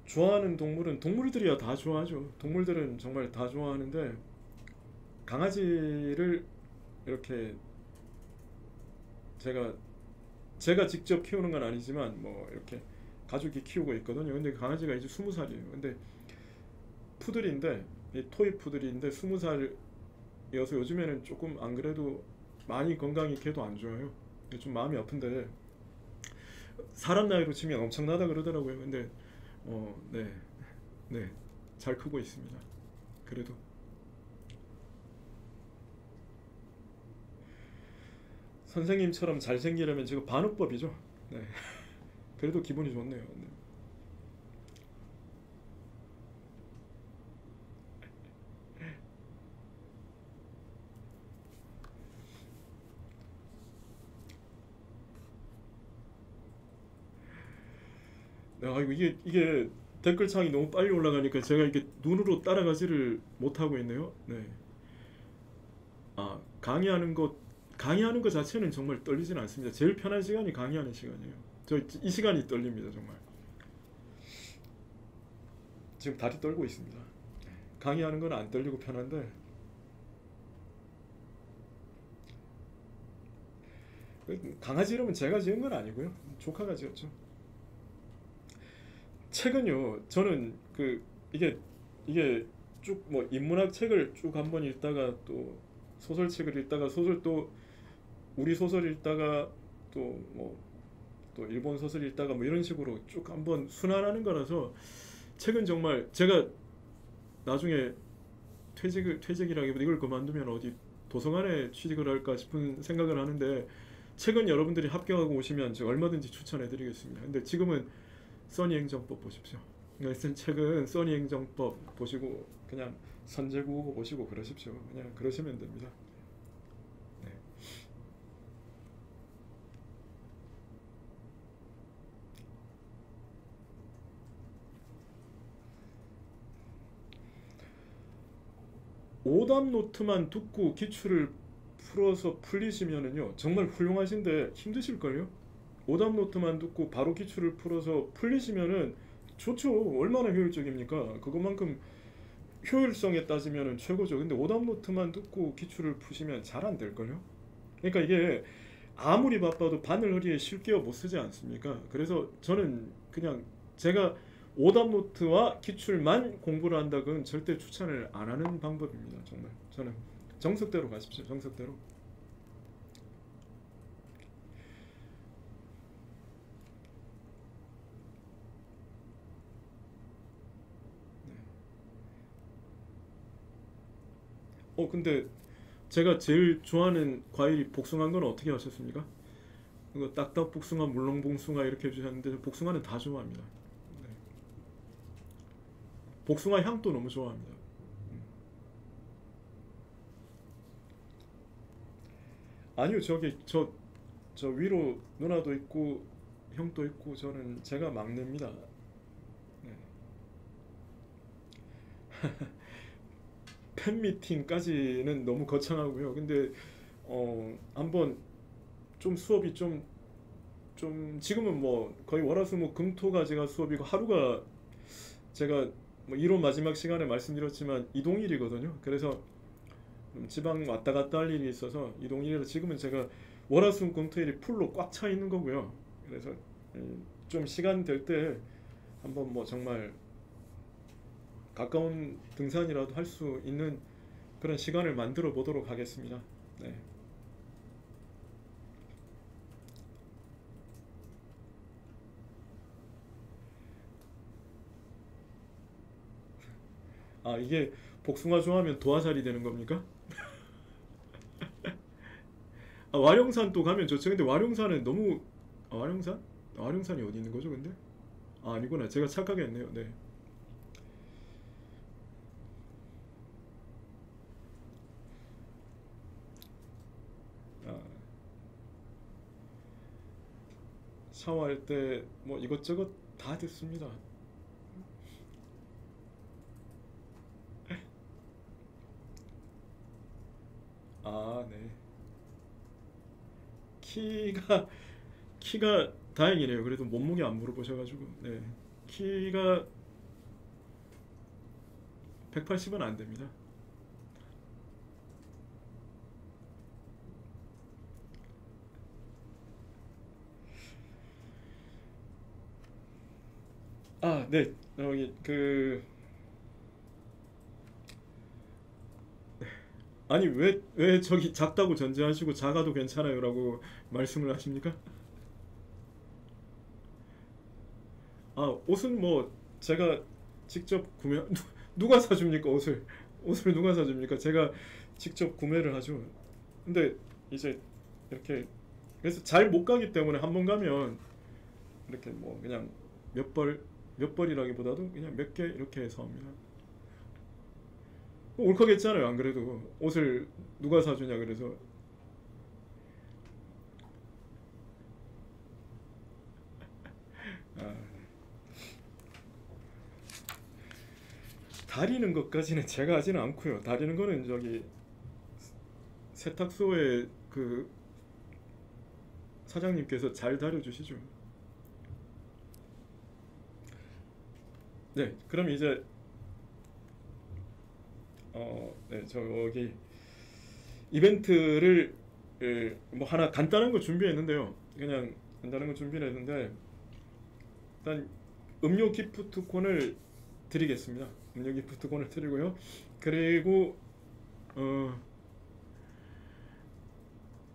[SPEAKER 1] 좋아하는 동물은 동물들이야 다 좋아하죠. 동물들은 정말 다 좋아하는데 강아지를 이렇게 제가 제가 직접 키우는 건 아니지만 뭐 이렇게 가족이 키우고 있거든요. 근데 강아지가 이제 20살이에요. 근데 푸들인데 이 토이 푸들인데 20살이어서 요즘에는 조금 안 그래도 많이 건강이 걔도 안 좋아요. 좀 마음이 아픈데 사람 나이로 치면 엄청나다 그러더라고요. 근데 네, 네, 잘 크고 있습니다. 그래도 선생님처럼 잘생기려면 지금 반어법이죠. 네, 그래도 기분이 좋네요. 네. 이게 댓글창이 너무 빨리 올라가니까 제가 이게 눈으로 따라가지를 못하고 있네요. 네. 강의하는 것 자체는 정말 떨리진 않습니다. 제일 편한 시간이 강의하는 시간이에요. 저 이 시간이 떨립니다, 정말. 지금 다리 떨고 있습니다. 강의하는 건 안 떨리고 편한데 강아지 이름은 제가 지은 건 아니고요. 조카가 지었죠. 책은요, 저는 이게 쭉 뭐 인문학 책을 쭉 한번 읽다가 또 소설책을 읽다가 소설 또 우리 소설 읽다가 또 뭐 또 일본 소설 읽다가 뭐 이런 식으로 쭉 한번 순환하는 거라서 책은 정말 제가 나중에 퇴직이라기보다 이걸 그만두면 어디 도서관에 취직을 할까 싶은 생각을 하는데 책은 여러분들이 합격하고 오시면 제가 얼마든지 추천해 드리겠습니다. 근데 지금은 써니 행정법 보십시오. 그러니까 책은 써니 행정법 보시고 그냥 선제국어 보시고 그러십시오. 그냥 그러시면 됩니다. 네. 오답 노트만 듣고 기출을 풀어서 풀리시면은요 정말 훌륭하신데 힘드실걸요? 오답 노트만 듣고 바로 기출을 풀어서 풀리시면은 좋죠. 얼마나 효율적입니까? 그것만큼 효율성에 따지면은 최고죠. 근데 오답 노트만 듣고 기출을 푸시면 잘 안 될걸요? 그러니까 이게 아무리 바빠도 바늘허리에 실개어 못 쓰지 않습니까? 그래서 저는 그냥 제가 오답 노트와 기출만 공부를 한다 그건 절대 추천을 안 하는 방법입니다. 정말 저는 정석대로 가십시오. 정석대로. 네. 근데 제가 제일 좋아하는 과일이 복숭아인 건 어떻게 하셨습니까? 이거 딱딱 복숭아, 물렁 복숭아 이렇게 해주셨는데 복숭아는 다 좋아합니다. 네. 복숭아 향도 너무 좋아합니다. 아니요, 저 위로 누나도 있고 형도 있고 저는 제가 막내입니다. 네. 팬미팅까지는 너무 거창하고요. 근데 한번 좀 수업이 좀 지금은 뭐 거의 월화수목 금토가 제가 수업이고 하루가 제가 뭐 이론 마지막 시간에 말씀드렸지만 이동일이거든요. 그래서 지방 왔다 갔다 할 일이 있어서 이동일이라 지금은 제가 월화수목 금토일이 풀로 꽉 차 있는 거고요. 그래서 좀 시간 될 때 한번 뭐 정말 가까운 등산이라도 할 수 있는 그런 시간을 만들어 보도록 하겠습니다. 네. 이게 복숭아 좋아하면 도화살이 되는 겁니까? 아, 와룡산 또 가면 좋죠. 근데 와룡산은 너무 와룡산? 와룡산이 어디 있는 거죠, 근데? 아, 아니구나. 제가 착각을 했네요. 네. 아, 샤워할 때 뭐 이것저것 다 듣습니다. 아, 네. 키가 키가 다행이네요. 그래도 몸무게 안 물어보셔가지고. 네. 키가 180은 안 됩니다. 아, 네. 여기 아니 왜 저기 작다고 전제하시고 작아도 괜찮아요라고 말씀을 하십니까? 아, 옷은 뭐 제가 직접 구매 누가 사줍니까, 옷을? 옷을 누가 사줍니까? 제가 직접 구매를 하죠. 근데 이제 이렇게 그래서 잘 못 가기 때문에 한 번 가면 이렇게 뭐 그냥 몇 벌이라기보다도 그냥 몇 개 이렇게 해서 합니다. 울컥했잖아요. 안 그래도 옷을 누가 사주냐 그래서. 아, 다리는 것까지는 제가 하지는 않고요. 다리는 거는 저기 세탁소에 그 사장님께서 잘 다려주시죠. 네, 그럼 이제 네, 저기 이벤트를 뭐 하나 간단한 거 준비했는데요. 그냥 간단한 거 준비했는데 일단 음료 기프트콘을 드리겠습니다. 음료 기프트콘을 드리고요. 그리고 어,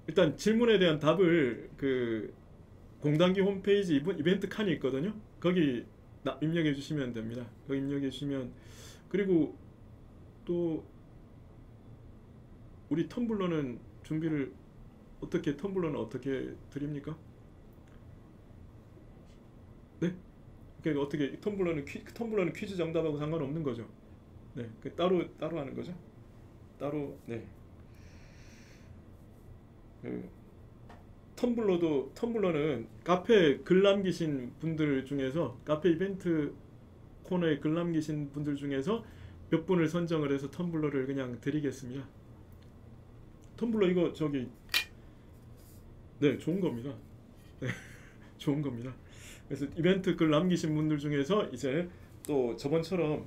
[SPEAKER 1] 일단 질문에 대한 답을 그 공단기 홈페이지 이벤트 칸이 있거든요. 거기 입력해 주시면 됩니다. 거기 입력해 주시면 그리고 또 우리 텀블러는 준비를 텀블러는 어떻게 드립니까? 네? 그러니까 어떻게 텀블러는 퀴즈 정답하고 상관없는 거죠. 네, 따로 하는 거죠. 따로 네. 그 텀블러는 카페에 글 남기신 분들 중에서 카페 이벤트 코너에 글 남기신 분들 중에서 몇 분을 선정을 해서 텀블러를 그냥 드리겠습니다. 텀블러 이거 저기 네, 좋은 겁니다. 네, 좋은 겁니다. 그래서 이벤트 글 남기신 분들 중에서 이제 또 저번처럼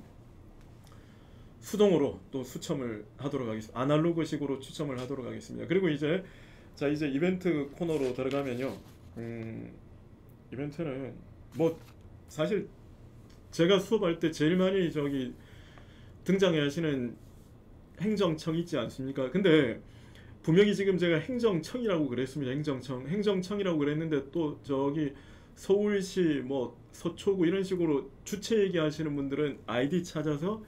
[SPEAKER 1] 수동으로 또 추첨을 하도록 하겠습니다. 아날로그식으로 추첨을 하도록 하겠습니다. 그리고 이제 이제 이벤트 코너로 들어가면요. 이벤트는 뭐 사실 제가 수업할 때 제일 많이 저기 등장해 하시는 행정청 있지 않습니까? 근데 분명히 지금 제가 행정청이라고 그랬습니다. 행정청이라고 그랬는데 또 저기 서울시 뭐 서초구 이런 식으로 주체 얘기하시는 분들은 아이디 찾아서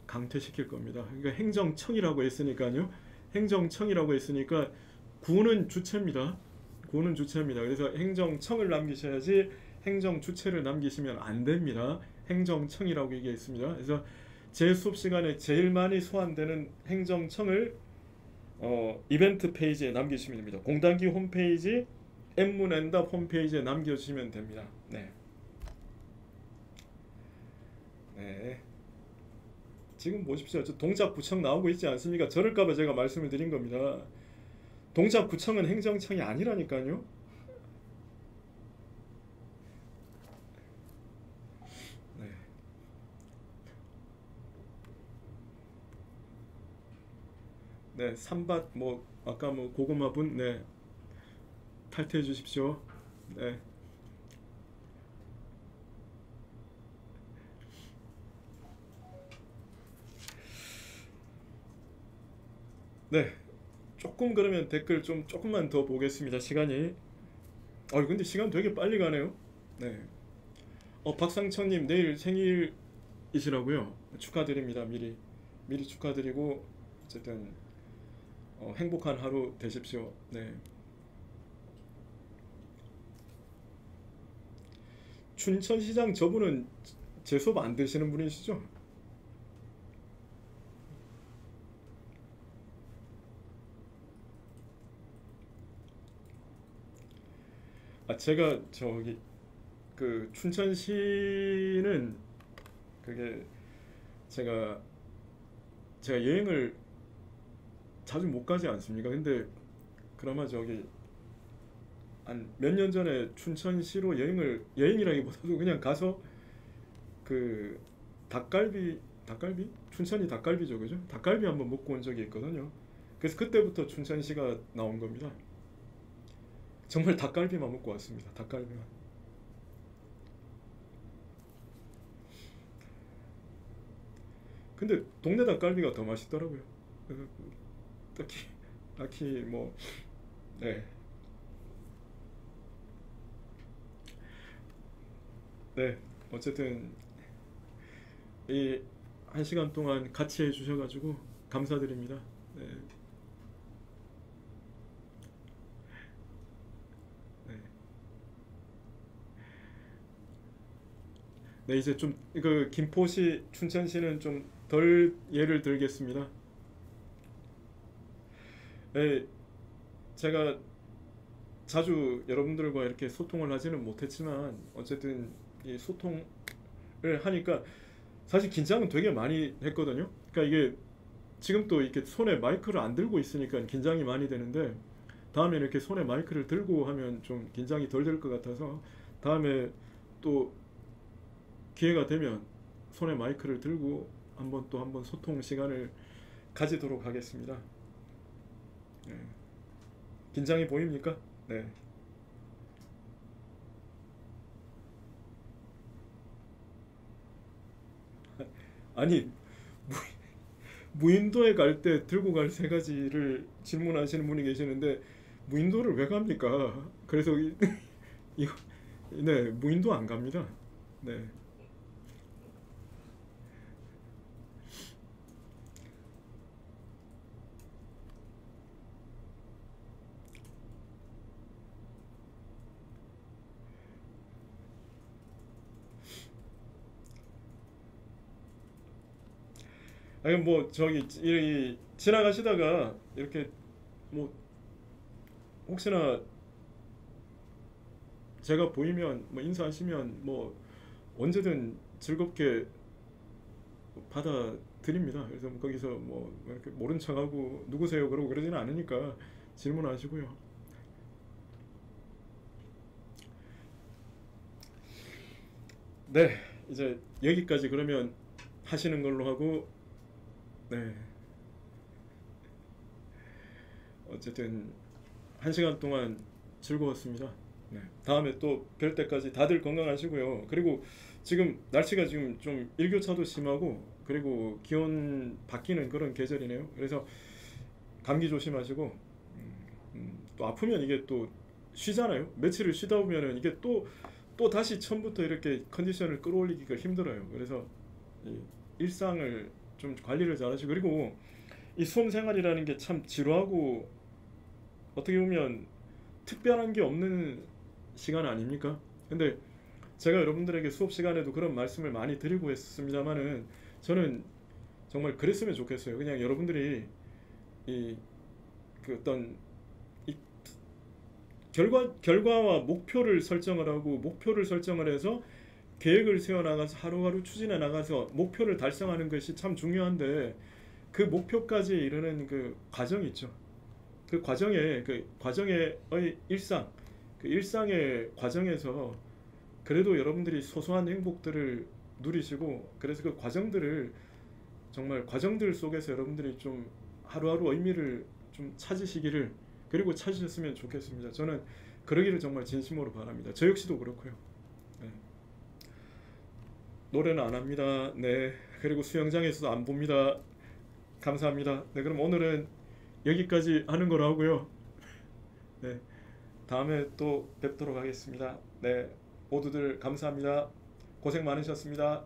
[SPEAKER 1] 강퇴시킬 겁니다. 그러니까 행정청이라고 했으니까요. 행정청이라고 했으니까 구는 주체입니다. 구는 주체입니다. 그래서 행정청을 남기셔야지 행정 주체를 남기시면 안 됩니다. 행정청이라고 얘기했습니다. 그래서 제 수업 시간에 제일 많이 소환되는 행정청을 이벤트 페이지에 남기시면 됩니다. 공단기 홈페이지 N문엔답 홈페이지에 남겨주시면 됩니다. 네. 네. 지금 보십시오. 저 동작구청 나오고 있지 않습니까? 저럴까봐 제가 말씀을 드린 겁니다. 동작구청은 행정청이 아니라니까요. 네. 네, 삼밭 뭐 아까 뭐 고구마분 네 탈퇴해 주십시오. 네. 네. 조금 그러면 댓글 좀 조금만 더 보겠습니다. 시간이. 근데 시간 되게 빨리 가네요. 네. 박상천님 내일 생일이시라고요? 축하드립니다. 미리 축하드리고 어쨌든 행복한 하루 되십시오. 네. 춘천시장 저분은 제 수업 안 되시는 분이시죠? 제가 저기 그 춘천시는 그게 제가 여행을 자주 못 가지 않습니까? 근데 그나마 저기 한 몇 년 전에 춘천시로 여행이라기보다도 그냥 가서 그 닭갈비 춘천이 닭갈비죠, 그죠? 닭갈비 한번 먹고 온 적이 있거든요. 그래서 그때부터 춘천시가 나온 겁니다. 정말 닭갈비만 먹고 왔습니다. 닭갈비만. 근데 동네 닭갈비가 더 맛있더라고요. 그래서 딱히 뭐 네. 네. 어쨌든 이 1시간 동안 같이 해주셔가지고 감사드립니다. 네. 네. 네, 이제 좀 그 김포시, 춘천시는 좀 덜 예를 들겠습니다. 네, 제가 자주 여러분들과 이렇게 소통을 하지는 못했지만 어쨌든 이 소통을 하니까 사실 긴장은 되게 많이 했거든요. 그러니까 이게 지금 또 이렇게 손에 마이크를 안 들고 있으니까 긴장이 많이 되는데 다음에 이렇게 손에 마이크를 들고 하면 좀 긴장이 덜 될 것 같아서 다음에 또 기회가 되면 손에 마이크를 들고 한번 소통 시간을 가지도록 하겠습니다. 네. 긴장이 보입니까? 네. 아니 무인도에 갈 때 들고 갈 세 가지를 질문하시는 분이 계시는데 무인도를 왜 갑니까? 그래서 이거 네, 무인도 안 갑니다. 네. 아니 뭐 저기 지나가시다가 이렇게 뭐 혹시나 제가 보이면 뭐 인사하시면 뭐 언제든 즐겁게 받아드립니다. 그래서 뭐 거기서 뭐 이렇게 모른 척하고 누구세요 그러고 그러지는 않으니까 질문하시고요. 네, 이제 여기까지 그러면 하시는 걸로 하고 네, 어쨌든 1시간 동안 즐거웠습니다. 네, 다음에 또 뵐 때까지 다들 건강하시고요. 그리고 지금 날씨가 지금 좀 일교차도 심하고 그리고 기온 바뀌는 그런 계절이네요. 그래서 감기 조심하시고 또 아프면 이게 또 쉬잖아요. 며칠을 쉬다 보면은 이게 또 다시 처음부터 이렇게 컨디션을 끌어올리기가 힘들어요. 그래서 이 일상을 좀 관리를 잘 하시고 그리고 이 수험 생활이라는 게 참 지루하고 어떻게 보면 특별한 게 없는 시간 아닙니까? 근데 제가 여러분들에게 수업 시간에도 그런 말씀을 많이 드리고 했습니다만은 저는 정말 그랬으면 좋겠어요. 그냥 여러분들이 이 그 어떤 이 결과와 목표를 설정을 하고 목표를 설정을 해서 계획을 세워나가서 하루하루 추진해 나가서 목표를 달성하는 것이 참 중요한데 그 목표까지 이르는 그 과정이 있죠. 그 과정의 일상, 그 일상의 과정에서 그래도 여러분들이 소소한 행복들을 누리시고 그래서 그 과정들을 정말 과정들 속에서 여러분들이 좀 하루하루 의미를 좀 찾으시기를 그리고 찾으셨으면 좋겠습니다. 저는 그러기를 정말 진심으로 바랍니다. 저 역시도 그렇고요. 네. 노래는 안 합니다. 네. 그리고 수영장에서도 안 봅니다. 감사합니다. 네, 그럼 오늘은 여기까지 하는 걸로 하고요. 네. 다음에 또 뵙도록 하겠습니다. 네. 모두들 감사합니다. 고생 많으셨습니다.